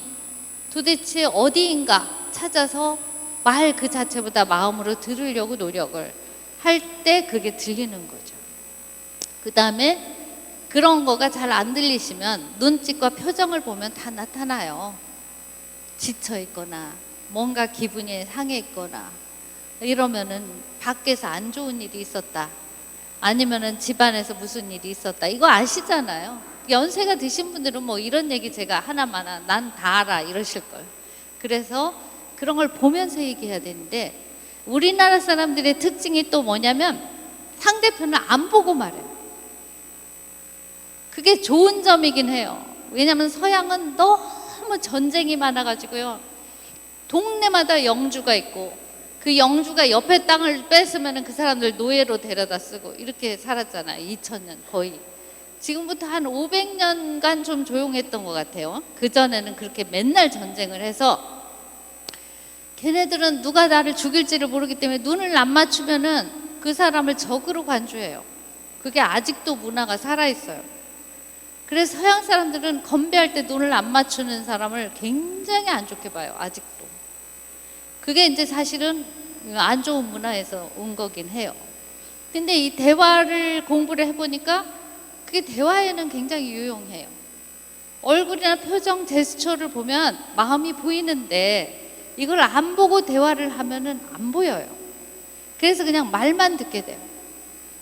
도대체 어디인가 찾아서 말 그 자체보다 마음으로 들으려고 노력을 할 때 그게 들리는 거죠. 그 다음에 그런 거가 잘 안 들리시면 눈짓과 표정을 보면 다 나타나요. 지쳐 있거나 뭔가 기분이 상해 있거나 이러면은 밖에서 안 좋은 일이 있었다. 아니면은 집안에서 무슨 일이 있었다. 이거 아시잖아요. 연세가 드신 분들은 뭐 이런 얘기 제가 하나마나 난 다 알아 이러실 걸. 그래서 그런 걸 보면서 얘기해야 되는데 우리나라 사람들의 특징이 또 뭐냐면 상대편을 안 보고 말해요. 그게 좋은 점이긴 해요. 왜냐하면 서양은 너무 전쟁이 많아가지고요. 동네마다 영주가 있고 그 영주가 옆에 땅을 뺏으면 그 사람들 노예로 데려다 쓰고 이렇게 살았잖아요. 2000년 거의. 지금부터 한 500년간 좀 조용했던 것 같아요. 그전에는 그렇게 맨날 전쟁을 해서 걔네들은 누가 나를 죽일지를 모르기 때문에 눈을 안 맞추면은 그 사람을 적으로 간주해요. 그게 아직도 문화가 살아있어요. 그래서 서양 사람들은 건배할 때 눈을 안 맞추는 사람을 굉장히 안 좋게 봐요. 아직도. 그게 이제 사실은 안 좋은 문화에서 온 거긴 해요. 근데 이 대화를 공부를 해보니까 그게 대화에는 굉장히 유용해요. 얼굴이나 표정, 제스처를 보면 마음이 보이는데 이걸 안 보고 대화를 하면은 안 보여요. 그래서 그냥 말만 듣게 돼요.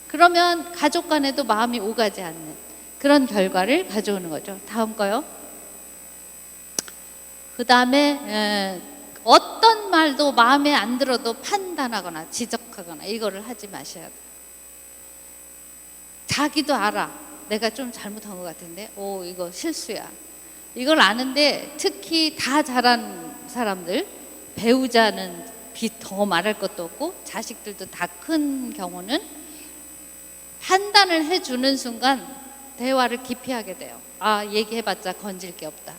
그러면 가족 간에도 마음이 오가지 않는 그런 결과를 가져오는 거죠. 다음 거요. 그 다음에 어떤 말도 마음에 안 들어도 판단하거나 지적하거나 이거를 하지 마셔야 돼요. 자기도 알아. 내가 좀 잘못한 것 같은데, 이거 실수야. 이걸 아는데 특히 다 잘한 사람들, 배우자는 더 말할 것도 없고 자식들도 다 큰 경우는 판단을 해주는 순간 대화를 깊이 하게 돼요. 얘기해봤자 건질 게 없다.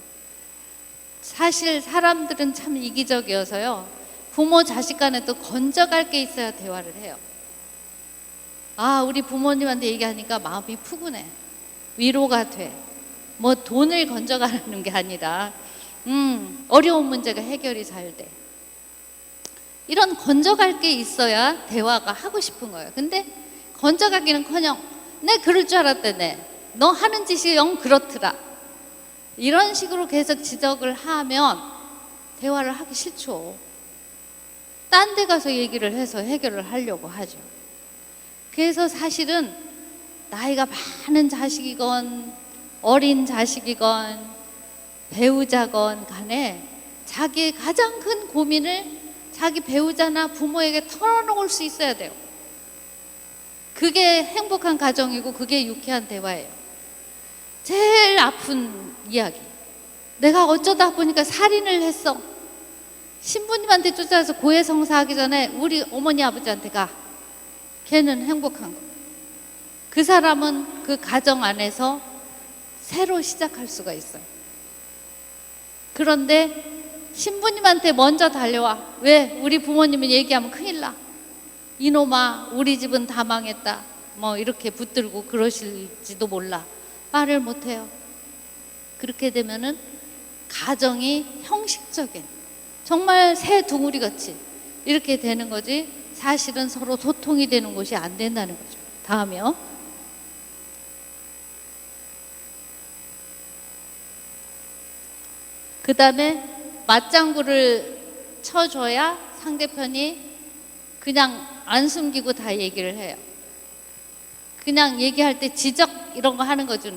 사실 사람들은 참 이기적이어서요, 부모 자식 간에도 건져갈 게 있어야 대화를 해요. 우리 부모님한테 얘기하니까 마음이 푸근해. 위로가 돼. 뭐 돈을 건져가는 게 아니라 어려운 문제가 해결이 잘 돼. 이런 건져갈 게 있어야 대화가 하고 싶은 거예요. 근데 건져가기는커녕 내 그럴 줄 알았다네. 너 하는 짓이 영 그렇더라. 이런 식으로 계속 지적을 하면 대화를 하기 싫죠. 딴 데 가서 얘기를 해서 해결을 하려고 하죠. 그래서 사실은 나이가 많은 자식이건 어린 자식이건 배우자건 간에 자기의 가장 큰 고민을 자기 배우자나 부모에게 털어놓을 수 있어야 돼요. 그게 행복한 가정이고 그게 유쾌한 대화예요. 제일 아픈 이야기. 내가 어쩌다 보니까 살인을 했어. 신부님한테 쫓아가서 고해성사하기 전에 우리 어머니 아버지한테 가. 걔는 행복한 거. 그 사람은 그 가정 안에서 새로 시작할 수가 있어요. 그런데 신부님한테 먼저 달려와. 왜? 우리 부모님은 얘기하면 큰일 나. 이놈아, 우리 집은 다 망했다. 뭐 이렇게 붙들고 그러실지도 몰라. 말을 못해요. 그렇게 되면은 가정이 형식적인, 정말 새 둥우리 같이 이렇게 되는 거지, 사실은 서로 소통이 되는 곳이 안 된다는 거죠. 다음이요. 그 다음에 맞장구를 쳐줘야 상대편이 그냥 안 숨기고 다 얘기를 해요. 그냥 얘기할 때 지적 이런 거 하는 거죠.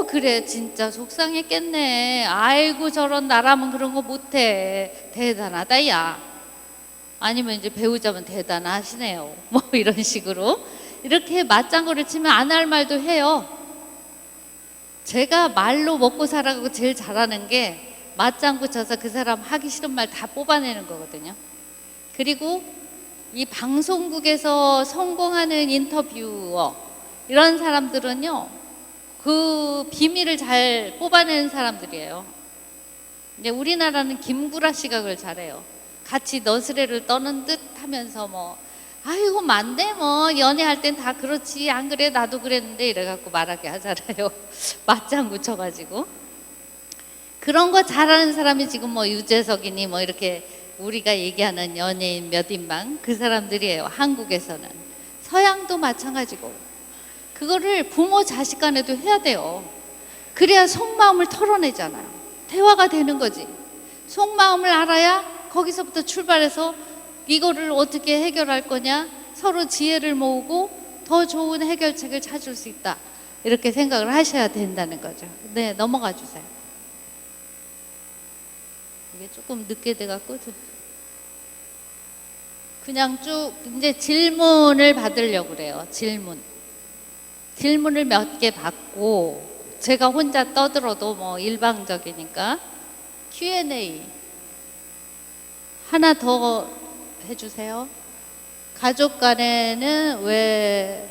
그래 진짜 속상했겠네. 아이고 저런 나라면 그런 거 못해. 대단하다 야. 아니면 이제 배우자면 대단하시네요. 뭐 이런 식으로 이렇게 맞장구를 치면 안 할 말도 해요. 제가 말로 먹고 살아가고 제일 잘하는 게 맞장구 쳐서 그 사람 하기 싫은 말 다 뽑아내는 거거든요. 그리고 이 방송국에서 성공하는 인터뷰어 이런 사람들은요, 그 비밀을 잘 뽑아내는 사람들이에요. 근데 우리나라는 김구라 씨가 그걸 잘해요. 같이 너스레를 떠는 듯 하면서 아이고 맞네 연애할 땐 다 그렇지 안 그래 나도 그랬는데 이래갖고 말하게 하잖아요. 맞장구 쳐가지고. 그런 거 잘하는 사람이 지금 유재석이니 이렇게 우리가 얘기하는 연예인 몇 인방 그 사람들이에요. 한국에서는. 서양도 마찬가지고. 그거를 부모 자식 간에도 해야 돼요. 그래야 속마음을 털어내잖아요. 대화가 되는 거지. 속마음을 알아야 거기서부터 출발해서 이거를 어떻게 해결할 거냐, 서로 지혜를 모으고 더 좋은 해결책을 찾을 수 있다. 이렇게 생각을 하셔야 된다는 거죠. 네, 넘어가 주세요. 이게 조금 늦게 돼갖고 그냥 쭉 이제 질문을 받으려고 그래요. 질문을 몇 개 받고 제가 혼자 떠들어도 일방적이니까 Q&A 하나 더 해주세요. 가족 간에는 왜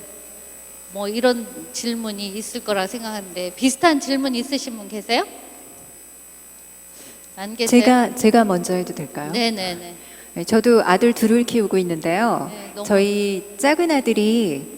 이런 질문이 있을 거라 생각하는데 비슷한 질문 있으신 분 계세요? 안 계세요? 제가 먼저 해도 될까요? 네네네. 네, 저도 아들 둘을 키우고 있는데요. 네, 저희 작은 아들이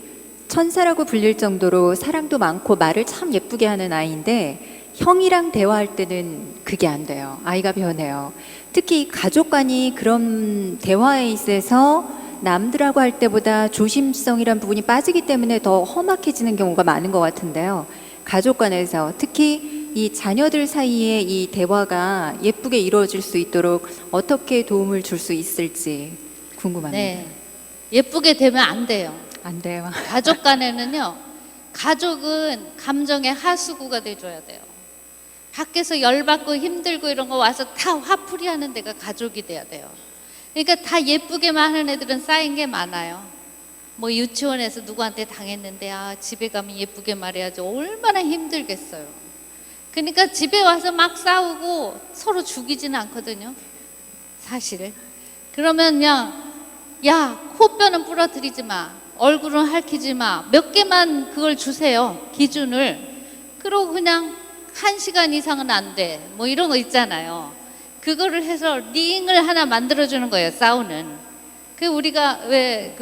천사라고 불릴 정도로 사랑도 많고 말을 참 예쁘게 하는 아이인데 형이랑 대화할 때는 그게 안 돼요. 아이가 변해요. 특히 가족 간이 그런 대화에 있어서 남들하고 할 때보다 조심성이란 부분이 빠지기 때문에 더 험악해지는 경우가 많은 것 같은데요. 가족 간에서 특히 이 자녀들 사이에 이 대화가 예쁘게 이루어질 수 있도록 어떻게 도움을 줄 수 있을지 궁금합니다. 네. 예쁘게 되면 안 돼요. 안 돼요. 가족 간에는요, 가족은 감정의 하수구가 돼줘야 돼요. 밖에서 열받고 힘들고 이런 거 와서 다 화풀이 하는 데가 가족이 돼야 돼요. 그러니까 다 예쁘게만 하는 애들은 쌓인 게 많아요. 뭐 유치원에서 누구한테 당했는데 집에 가면 예쁘게 말해야지 얼마나 힘들겠어요. 그러니까 집에 와서 막 싸우고 서로 죽이지는 않거든요, 사실. 그러면 그냥 코뼈는 부러뜨리지 마, 얼굴은 핥히지 마, 몇 개만 그걸 주세요, 기준을. 그러고 그냥 1시간 이상은 안 돼, 뭐 이런 거 있잖아요. 그거를 해서 링을 하나 만들어주는 거예요, 싸우는. 우리가 왜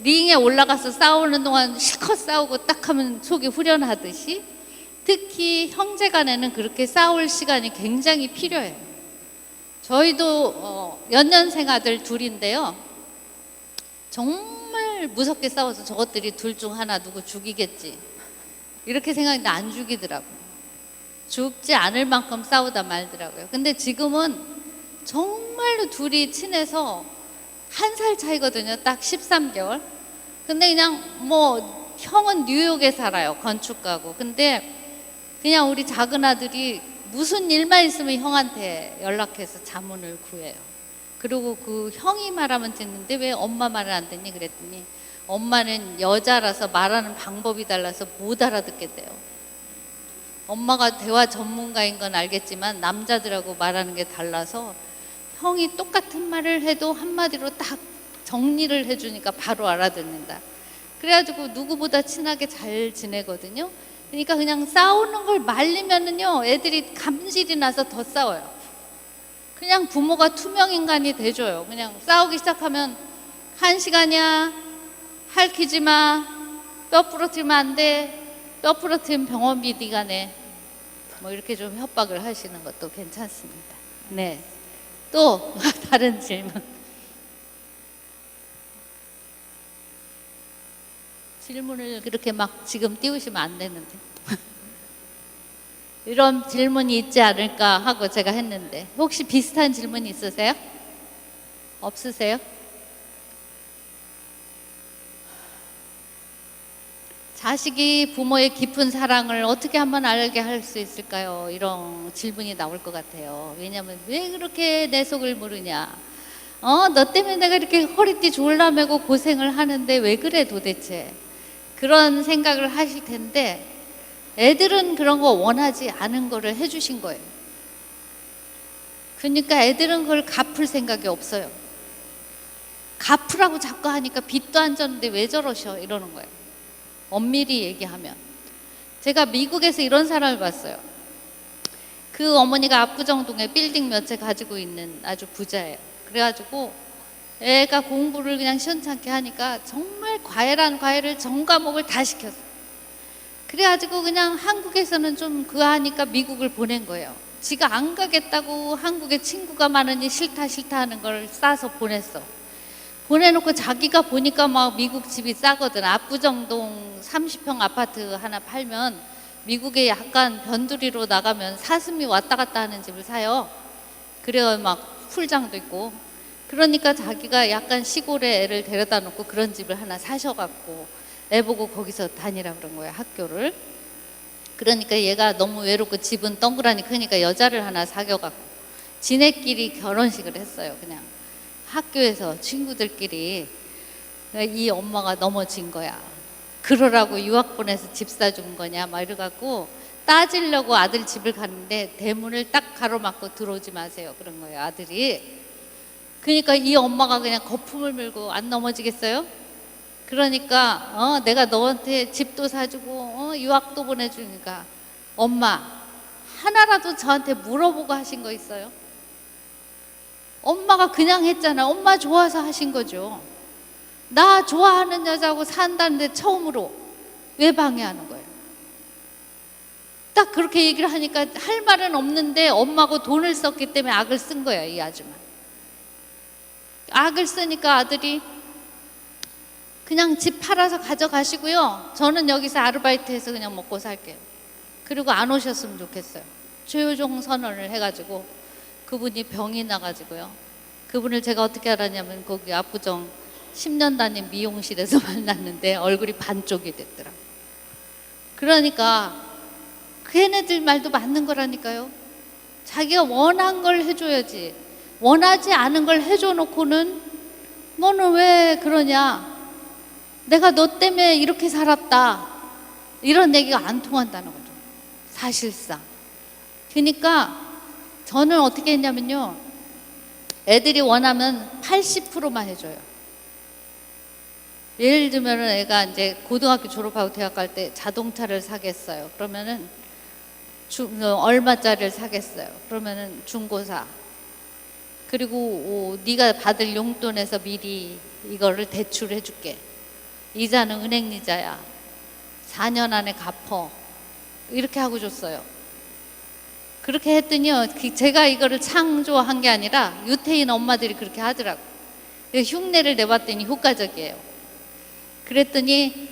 링에 올라가서 싸우는 동안 실컷 싸우고 딱 하면 속이 후련하듯이, 특히 형제 간에는 그렇게 싸울 시간이 굉장히 필요해요. 저희도 연년생 아들 둘인데요, 정말 무섭게 싸워서 저것들이 둘 중 하나 누구 죽이겠지 이렇게 생각했는데 안 죽이더라고요. 죽지 않을 만큼 싸우다 말더라고요. 근데 지금은 정말로 둘이 친해서 1살 차이거든요, 딱 13개월. 근데 그냥 뭐 형은 뉴욕에 살아요, 건축가고. 근데 그냥 우리 작은 아들이 무슨 일만 있으면 형한테 연락해서 자문을 구해요. 그리고 그 형이 말하면 듣는데 왜 엄마 말을 안 듣니 그랬더니, 엄마는 여자라서 말하는 방법이 달라서 못 알아듣겠대요. 엄마가 대화 전문가인 건 알겠지만 남자들하고 말하는 게 달라서 형이 똑같은 말을 해도 한마디로 딱 정리를 해주니까 바로 알아듣는다. 그래가지고 누구보다 친하게 잘 지내거든요. 그러니까 그냥 싸우는 걸 말리면은요, 애들이 감질이 나서 더 싸워요. 그냥 부모가 투명인간이 돼줘요. 그냥 싸우기 시작하면 1시간이야, 핥히지 마, 뼈 부러뜨리면 안 돼, 뼈 부러뜨리면 병원비 네가 내, 뭐 이렇게 좀 협박을 하시는 것도 괜찮습니다. 네. 또 다른 질문. 질문을 그렇게 막 지금 띄우시면 안 되는데. 이런 질문이 있지 않을까 하고 제가 했는데, 혹시 비슷한 질문 있으세요? 없으세요? 자식이 부모의 깊은 사랑을 어떻게 한번 알게 할 수 있을까요? 이런 질문이 나올 것 같아요. 왜냐하면 왜 그렇게 내 속을 모르냐? 너 때문에 내가 이렇게 허리띠 졸라매고 고생을 하는데 왜 그래 도대체? 그런 생각을 하실 텐데, 애들은 그런 거 원하지 않은 거를 해주신 거예요. 그러니까 애들은 그걸 갚을 생각이 없어요. 갚으라고 자꾸 하니까 빚도 안 졌는데 왜 저러셔? 이러는 거예요. 엄밀히 얘기하면. 제가 미국에서 이런 사람을 봤어요. 그 어머니가 압구정동에 빌딩 몇 채 가지고 있는 아주 부자예요. 그래가지고 애가 공부를 그냥 시원찮게 하니까 정말 과외란 과외를 전 과목을 다 시켰어요. 그래가지고 그냥 한국에서는 좀 하니까 미국을 보낸 거예요. 지가 안 가겠다고 한국에 친구가 많으니 싫다 하는 걸 싸서 보냈어. 보내놓고 자기가 보니까 막 미국 집이 싸거든. 압구정동 30평 아파트 하나 팔면 미국에 약간 변두리로 나가면 사슴이 왔다 갔다 하는 집을 사요. 그래요. 막 풀장도 있고. 그러니까 자기가 약간 시골에 애를 데려다 놓고 그런 집을 하나 사셔갖고 애 보고 거기서 다니라 그런 거예요, 학교를. 그러니까 얘가 너무 외롭고 집은 동그라니 크니까 여자를 하나 사귀어갖고 지네끼리 결혼식을 했어요. 그냥 학교에서 친구들끼리. 이 엄마가 넘어진 거야. 그러라고 유학 보내서 집 사준 거냐 막 이래갖고 따지려고 아들 집을 갔는데 대문을 딱 가로막고 들어오지 마세요 그런 거예요, 아들이. 그러니까 이 엄마가 그냥 거품을 물고 안 넘어지겠어요? 그러니까 내가 너한테 집도 사주고 유학도 보내주니까 엄마 하나라도 저한테 물어보고 하신 거 있어요? 엄마가 그냥 했잖아. 엄마 좋아서 하신 거죠. 나 좋아하는 여자하고 산다는데 처음으로 왜 방해하는 거예요? 딱 그렇게 얘기를 하니까 할 말은 없는데 엄마하고 돈을 썼기 때문에 악을 쓴 거야, 이 아줌마. 악을 쓰니까 아들이 그냥 집 팔아서 가져가시고요, 저는 여기서 아르바이트해서 그냥 먹고 살게요. 그리고 안 오셨으면 좋겠어요. 조효종 선언을 해가지고 그분이 병이 나가지고요. 그분을 제가 어떻게 알았냐면 거기 압구정 10년 다닌 미용실에서 만났는데 얼굴이 반쪽이 됐더라고요. 그러니까 걔네들 말도 맞는 거라니까요. 자기가 원한 걸 해줘야지. 원하지 않은 걸 해줘 놓고는 너는 왜 그러냐, 내가 너 때문에 이렇게 살았다, 이런 얘기가 안 통한다는 거죠, 사실상. 그러니까 저는 어떻게 했냐면요, 애들이 원하면 80%만 해줘요. 예를 들면 애가 이제 고등학교 졸업하고 대학 갈 때 자동차를 사겠어요. 그러면은 얼마짜리를 사겠어요. 그러면은 중고사. 그리고 네가 받을 용돈에서 미리 이거를 대출해 줄게. 이자는 은행 이자야. 4년 안에 갚어. 이렇게 하고 줬어요. 그렇게 했더니요, 제가 이거를 창조한 게 아니라 유태인 엄마들이 그렇게 하더라고요. 흉내를 내봤더니 효과적이에요. 그랬더니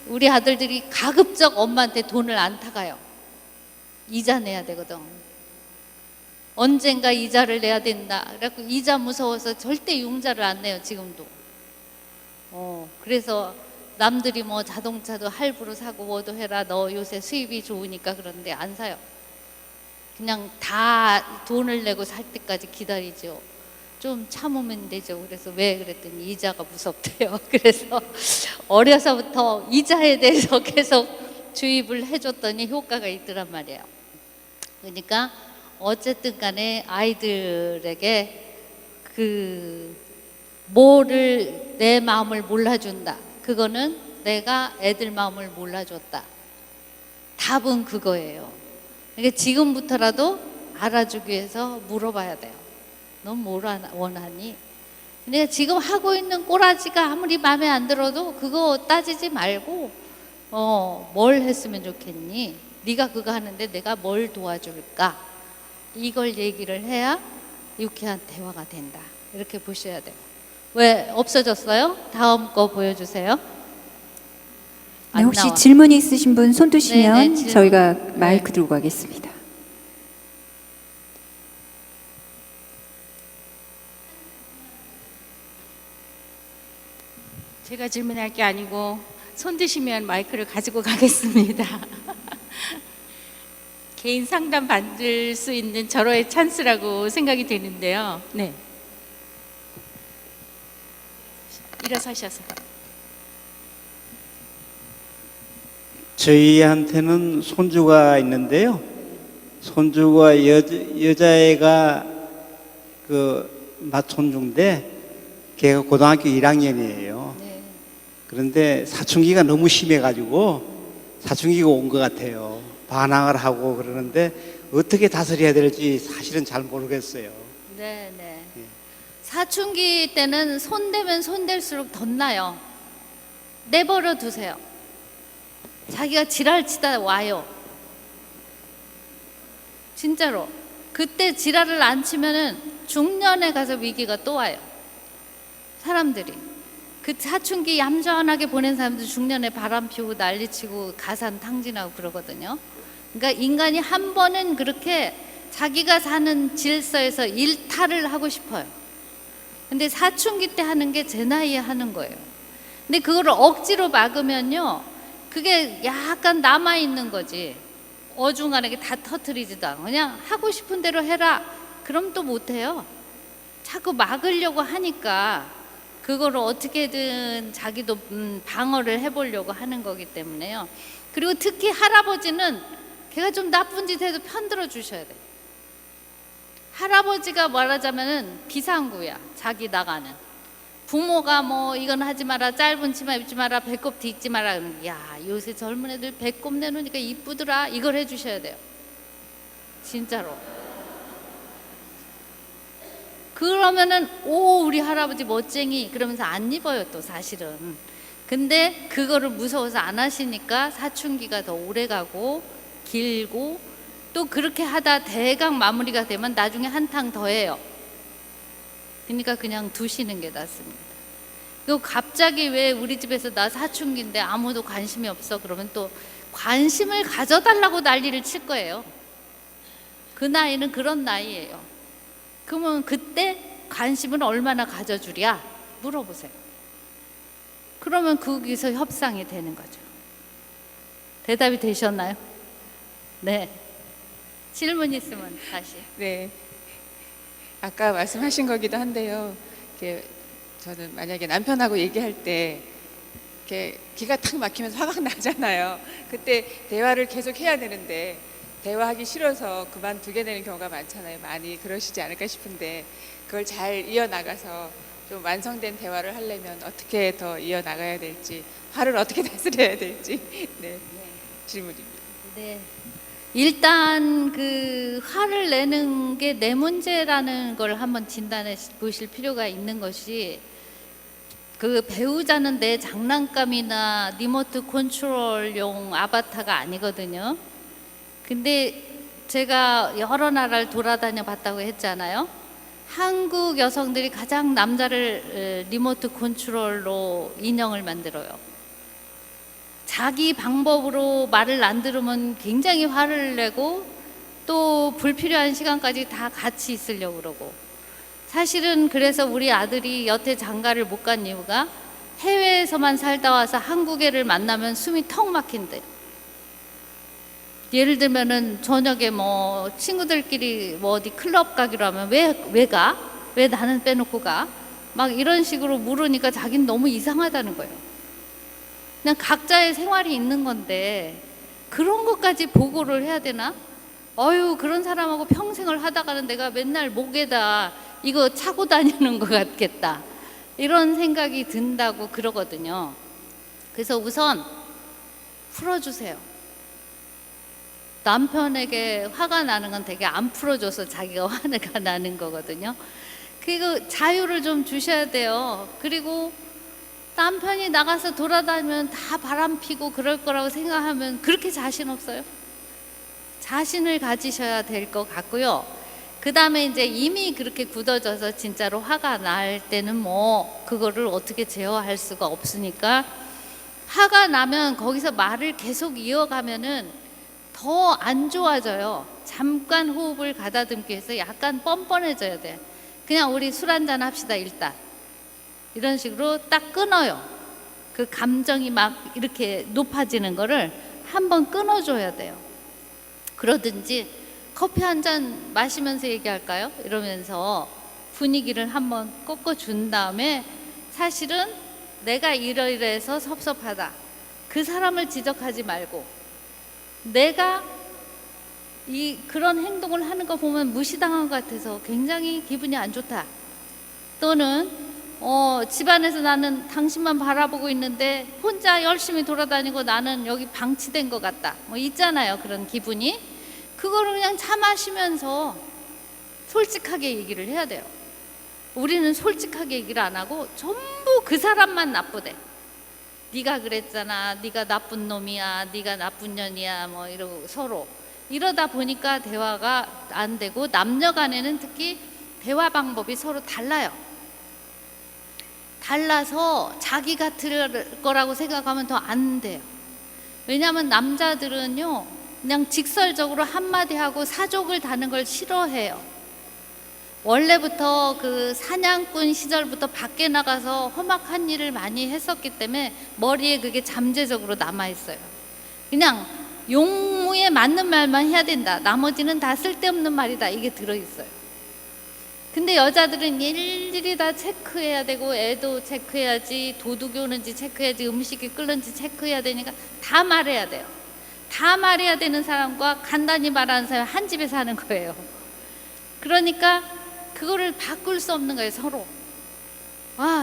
우리 아들들이 가급적 엄마한테 돈을 안 타가요. 이자 내야 되거든. 언젠가 이자를 내야 된다. 그래갖고 이자 무서워서 절대 융자를 안 내요, 지금도. 그래서 남들이 뭐 자동차도 할부로 사고 뭐도 해라, 너 요새 수입이 좋으니까 그러는데 안 사요. 그냥 다 돈을 내고 살 때까지 기다리죠. 좀 참으면 되죠. 그래서 왜 그랬더니 이자가 무섭대요. 그래서 어려서부터 이자에 대해서 계속 주입을 해줬더니 효과가 있더란 말이에요. 그러니까 어쨌든 간에 아이들에게 뭐를 내 마음을 몰라준다, 그거는 내가 애들 마음을 몰라줬다. 답은 그거예요. 그러니까 지금부터라도 알아주기 위해서 물어봐야 돼요. 넌 뭘 원하니? 근데 지금 하고 있는 꼬라지가 아무리 마음에 안 들어도 그거 따지지 말고 뭘 했으면 좋겠니? 네가 그거 하는데 내가 뭘 도와줄까? 이걸 얘기를 해야 유쾌한 대화가 된다. 이렇게 보셔야 돼요. 왜 없어졌어요? 다음 거 보여주세요. 네, 혹시 질문이 있으신 분 손 드시면 질문. 저희가 마이크 들고 가겠습니다. 제가 질문할 게 아니고 손 드시면 마이크를 가지고 가겠습니다. 개인 상담 받을 수 있는 절호의 찬스라고 생각이 되는데요. 네. 일어서셔서. 저희한테는 손주가 있는데요. 손주가 여자애가 맏손주인데 걔가 고등학교 1학년이에요. 네. 그런데 사춘기가 너무 심해가지고 사춘기가 온 것 같아요. 반항을 하고 그러는데 어떻게 다스려야 될지 사실은 잘 모르겠어요. 네. 사춘기 때는 손대면 손댈수록 덧나요. 내버려 두세요. 자기가 지랄치다 와요. 진짜로. 그때 지랄을 안 치면은 중년에 가서 위기가 또 와요. 사람들이 그 사춘기 얌전하게 보낸 사람들 중년에 바람 피우고 난리치고 가산 탕진하고 그러거든요. 그러니까 인간이 한 번은 그렇게 자기가 사는 질서에서 일탈을 하고 싶어요. 근데 사춘기 때 하는 게 제 나이에 하는 거예요. 근데 그거를 억지로 막으면요, 그게 약간 남아있는 거지. 어중간하게 다 터뜨리지도 않고 그냥 하고 싶은 대로 해라. 그럼 또 못해요. 자꾸 막으려고 하니까 그거를 어떻게든 자기도 방어를 해보려고 하는 거기 때문에요. 그리고 특히 할아버지는 걔가 좀 나쁜 짓 해도 편들어 주셔야 돼요. 할아버지가 말하자면은 비상구야. 자기 나가는. 부모가 뭐 이건 하지 마라, 짧은 치마 입지 마라, 배꼽 뒤집지 마라. 야, 요새 젊은 애들 배꼽 내놓으니까 이쁘더라. 이걸 해주셔야 돼요. 진짜로. 그러면은 오, 우리 할아버지 멋쟁이 그러면서 안 입어요, 또 사실은. 근데 그거를 무서워서 안 하시니까 사춘기가 더 오래 가고 길고, 또 그렇게 하다 대강 마무리가 되면 나중에 한탕 더 해요. 그러니까 그냥 두시는 게 낫습니다. 그리고 갑자기 왜 우리 집에서 나 사춘기인데 아무도 관심이 없어 그러면 또 관심을 가져달라고 난리를 칠 거예요. 그 나이는 그런 나이예요. 그러면 그때 관심을 얼마나 가져주랴 물어보세요. 그러면 거기서 협상이 되는 거죠. 대답이 되셨나요? 네. 질문 있으면 다시. 네. 아까 말씀하신 거기도 한데요. 이렇게 저는 만약에 남편하고 얘기할 때 이렇게 기가 탁 막히면서 화가 나잖아요. 그때 대화를 계속 해야 되는데 대화하기 싫어서 그만두게 되는 경우가 많잖아요. 많이 그러시지 않을까 싶은데 그걸 잘 이어나가서 좀 완성된 대화를 하려면 어떻게 더 이어나가야 될지, 화를 어떻게 다스려야 될지 네, 질문입니다. 네. 일단 그 화를 내는 게 내 문제라는 걸 한번 진단해 보실 필요가 있는 것이, 그 배우자는 내 장난감이나 리모트 컨트롤용 아바타가 아니거든요. 근데 제가 여러 나라를 돌아다녀 봤다고 했잖아요. 한국 여성들이 가장 남자를 리모트 컨트롤로 인형을 만들어요. 자기 방법으로 말을 안 들으면 굉장히 화를 내고 또 불필요한 시간까지 다 같이 있으려고 그러고, 사실은 그래서 우리 아들이 여태 장가를 못 간 이유가 해외에서만 살다 와서 한국 애를 만나면 숨이 턱 막힌대. 예를 들면은 저녁에 뭐 친구들끼리 뭐 어디 클럽 가기로 하면 왜 가? 왜 나는 빼놓고 가? 막 이런 식으로 물으니까 자기는 너무 이상하다는 거예요. 그냥 각자의 생활이 있는 건데 그런 것까지 보고를 해야 되나? 어휴, 그런 사람하고 평생을 하다가는 내가 맨날 목에다 이거 차고 다니는 것 같겠다, 이런 생각이 든다고 그러거든요. 그래서 우선 풀어주세요. 남편에게 화가 나는 건 되게 안 풀어줘서 자기가 화가 나는 거거든요. 그리고 자유를 좀 주셔야 돼요. 그리고 남편이 나가서 돌아다니면 다 바람 피고 그럴 거라고 생각하면 그렇게 자신 없어요. 자신을 가지셔야 될 것 같고요. 그 다음에 이제 이미 그렇게 굳어져서 진짜로 화가 날 때는 뭐 그거를 어떻게 제어할 수가 없으니까, 화가 나면 거기서 말을 계속 이어가면은 더 안 좋아져요. 잠깐 호흡을 가다듬기 위해서 약간 뻔뻔해져야 돼. 그냥 우리 술 한잔 합시다 일단, 이런 식으로 딱 끊어요. 그 감정이 막 이렇게 높아지는 거를 한번 끊어줘야 돼요. 그러든지 커피 한 잔 마시면서 얘기할까요? 이러면서 분위기를 한번 꺾어준 다음에, 사실은 내가 이러이러해서 섭섭하다, 그 사람을 지적하지 말고 내가 그런 행동을 하는 거 보면 무시당한 것 같아서 굉장히 기분이 안 좋다, 또는 집안에서 나는 당신만 바라보고 있는데 혼자 열심히 돌아다니고 나는 여기 방치된 것 같다, 뭐 있잖아요, 그런 기분이. 그거를 그냥 차 마시면서 솔직하게 얘기를 해야 돼요. 우리는 솔직하게 얘기를 안 하고 전부 그 사람만 나쁘대. 네가 그랬잖아, 네가 나쁜 놈이야, 네가 나쁜 년이야, 뭐 이러고 서로 이러다 보니까 대화가 안 되고, 남녀 간에는 특히 대화 방법이 서로 달라요. 달라서 자기 같을 거라고 생각하면 더 안 돼요. 왜냐하면 남자들은요 그냥 직설적으로 한마디 하고 사족을 다는 걸 싫어해요. 원래부터 그 사냥꾼 시절부터 밖에 나가서 험악한 일을 많이 했었기 때문에 머리에 그게 잠재적으로 남아있어요. 그냥 용무에 맞는 말만 해야 된다, 나머지는 다 쓸데없는 말이다, 이게 들어있어요. 근데 여자들은 일일이 다 체크해야 되고, 애도 체크해야지, 도둑이 오는지 체크해야지, 음식이 끓는지 체크해야 되니까 다 말해야 돼요. 다 말해야 되는 사람과 간단히 말하는 사람이 한 집에 사는 거예요. 그러니까 그거를 바꿀 수 없는 거예요, 서로.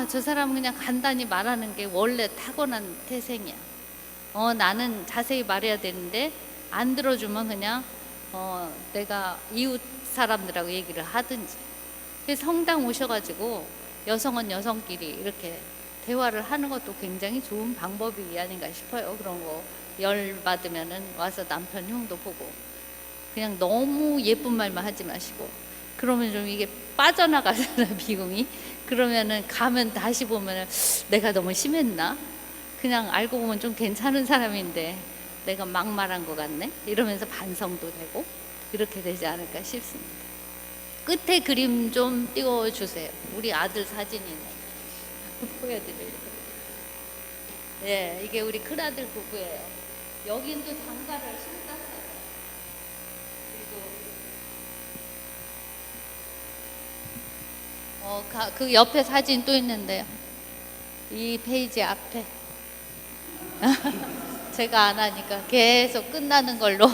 저 사람은 그냥 간단히 말하는 게 원래 타고난 태생이야. 나는 자세히 말해야 되는데 안 들어주면 그냥 내가 이웃 사람들하고 얘기를 하든지. 그래서 성당 오셔가지고 여성은 여성끼리 이렇게 대화를 하는 것도 굉장히 좋은 방법이 아닌가 싶어요. 그런 거 열 받으면은 와서 남편 흉도 보고, 그냥 너무 예쁜 말만 하지 마시고, 그러면 좀 이게 빠져나가잖아, 비용이. 그러면은 가면 다시 보면은 내가 너무 심했나? 그냥 알고 보면 좀 괜찮은 사람인데 내가 막 말한 것 같네? 이러면서 반성도 되고 그렇게 되지 않을까 싶습니다. 끝에 그림 좀 띄워주세요. 우리 아들 사진이네. 보여드리려고. 네, 이게 우리 큰아들 부부예요. 여긴 또 장가를 신났어요. 그 옆에 사진 또 있는데요. 이 페이지 앞에. 제가 안 하니까 계속 끝나는 걸로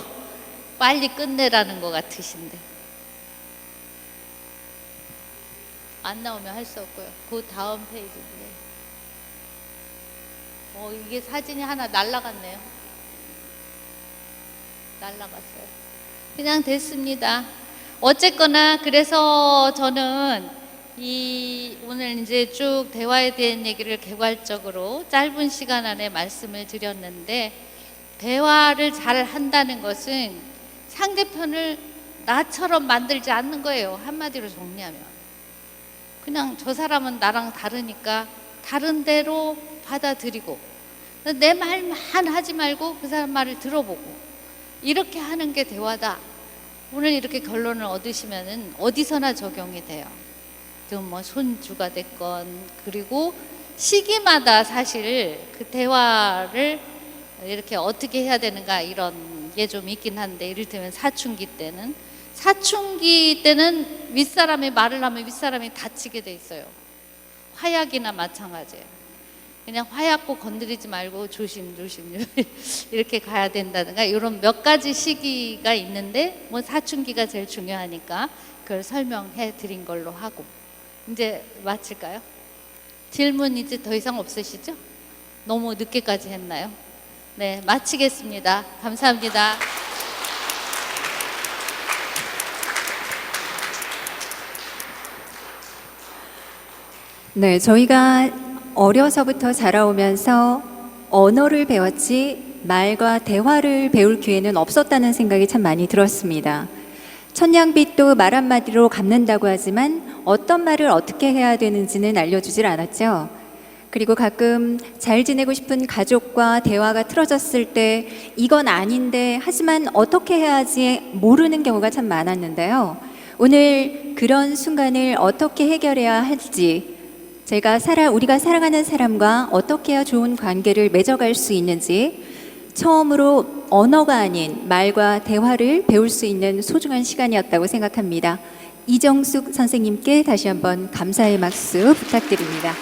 빨리 끝내라는 것 같으신데. 안 나오면 할 수 없고요. 그 다음 페이지인데. 이게 사진이 하나 날라갔네요. 날라갔어요. 그냥 됐습니다. 어쨌거나 그래서 저는 오늘 이제 쭉 대화에 대한 얘기를 개괄적으로 짧은 시간 안에 말씀을 드렸는데, 대화를 잘 한다는 것은 상대편을 나처럼 만들지 않는 거예요. 한마디로 정리하면. 그냥 저 사람은 나랑 다르니까 다른 대로 받아들이고, 내 말만 하지 말고 그 사람 말을 들어보고, 이렇게 하는 게 대화다. 오늘 이렇게 결론을 얻으시면은 어디서나 적용이 돼요. 뭐 손주가 됐건, 그리고 시기마다 사실 그 대화를 이렇게 어떻게 해야 되는가 이런 게 좀 있긴 한데, 이를테면 사춘기 때는 윗사람이 말을 하면 윗사람이 다치게 돼 있어요. 화약이나 마찬가지예요. 그냥 화약고 건드리지 말고 조심 이렇게 가야 된다든가, 이런 몇 가지 시기가 있는데, 뭐 사춘기가 제일 중요하니까 그걸 설명해 드린 걸로 하고, 이제 마칠까요? 질문 이제 더 이상 없으시죠? 너무 늦게까지 했나요? 네, 마치겠습니다. 감사합니다. 네, 저희가 어려서부터 자라오면서 언어를 배웠지 말과 대화를 배울 기회는 없었다는 생각이 참 많이 들었습니다. 천냥빚도 말 한마디로 갚는다고 하지만 어떤 말을 어떻게 해야 되는지는 알려주질 않았죠. 그리고 가끔 잘 지내고 싶은 가족과 대화가 틀어졌을 때 이건 아닌데 하지만 어떻게 해야지 모르는 경우가 참 많았는데요. 오늘 그런 순간을 어떻게 해결해야 할지, 우리가 사랑하는 사람과 어떻게 해야 좋은 관계를 맺어갈 수 있는지, 처음으로 언어가 아닌 말과 대화를 배울 수 있는 소중한 시간이었다고 생각합니다. 이정숙 선생님께 다시 한번 감사의 박수 부탁드립니다.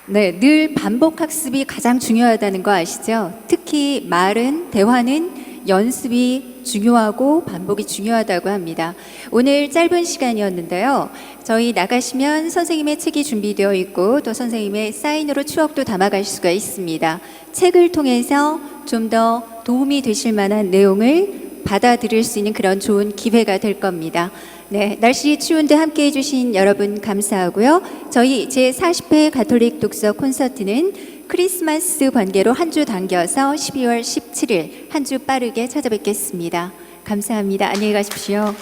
네, 늘 반복 학습이 가장 중요하다는 거 아시죠? 특히 대화는 연습이 중요하고 반복이 중요하다고 합니다. 오늘 짧은 시간이었는데요. 저희 나가시면 선생님의 책이 준비되어 있고 또 선생님의 사인으로 추억도 담아갈 수가 있습니다. 책을 통해서 좀 더 도움이 되실 만한 내용을 받아들일 수 있는 그런 좋은 기회가 될 겁니다. 네, 날씨 추운데 함께 해주신 여러분 감사하고요. 저희 제40회 가톨릭 독서 콘서트는 크리스마스 관계로 한 주 당겨서 12월 17일 한 주 빠르게 찾아뵙겠습니다. 감사합니다. 안녕히 가십시오.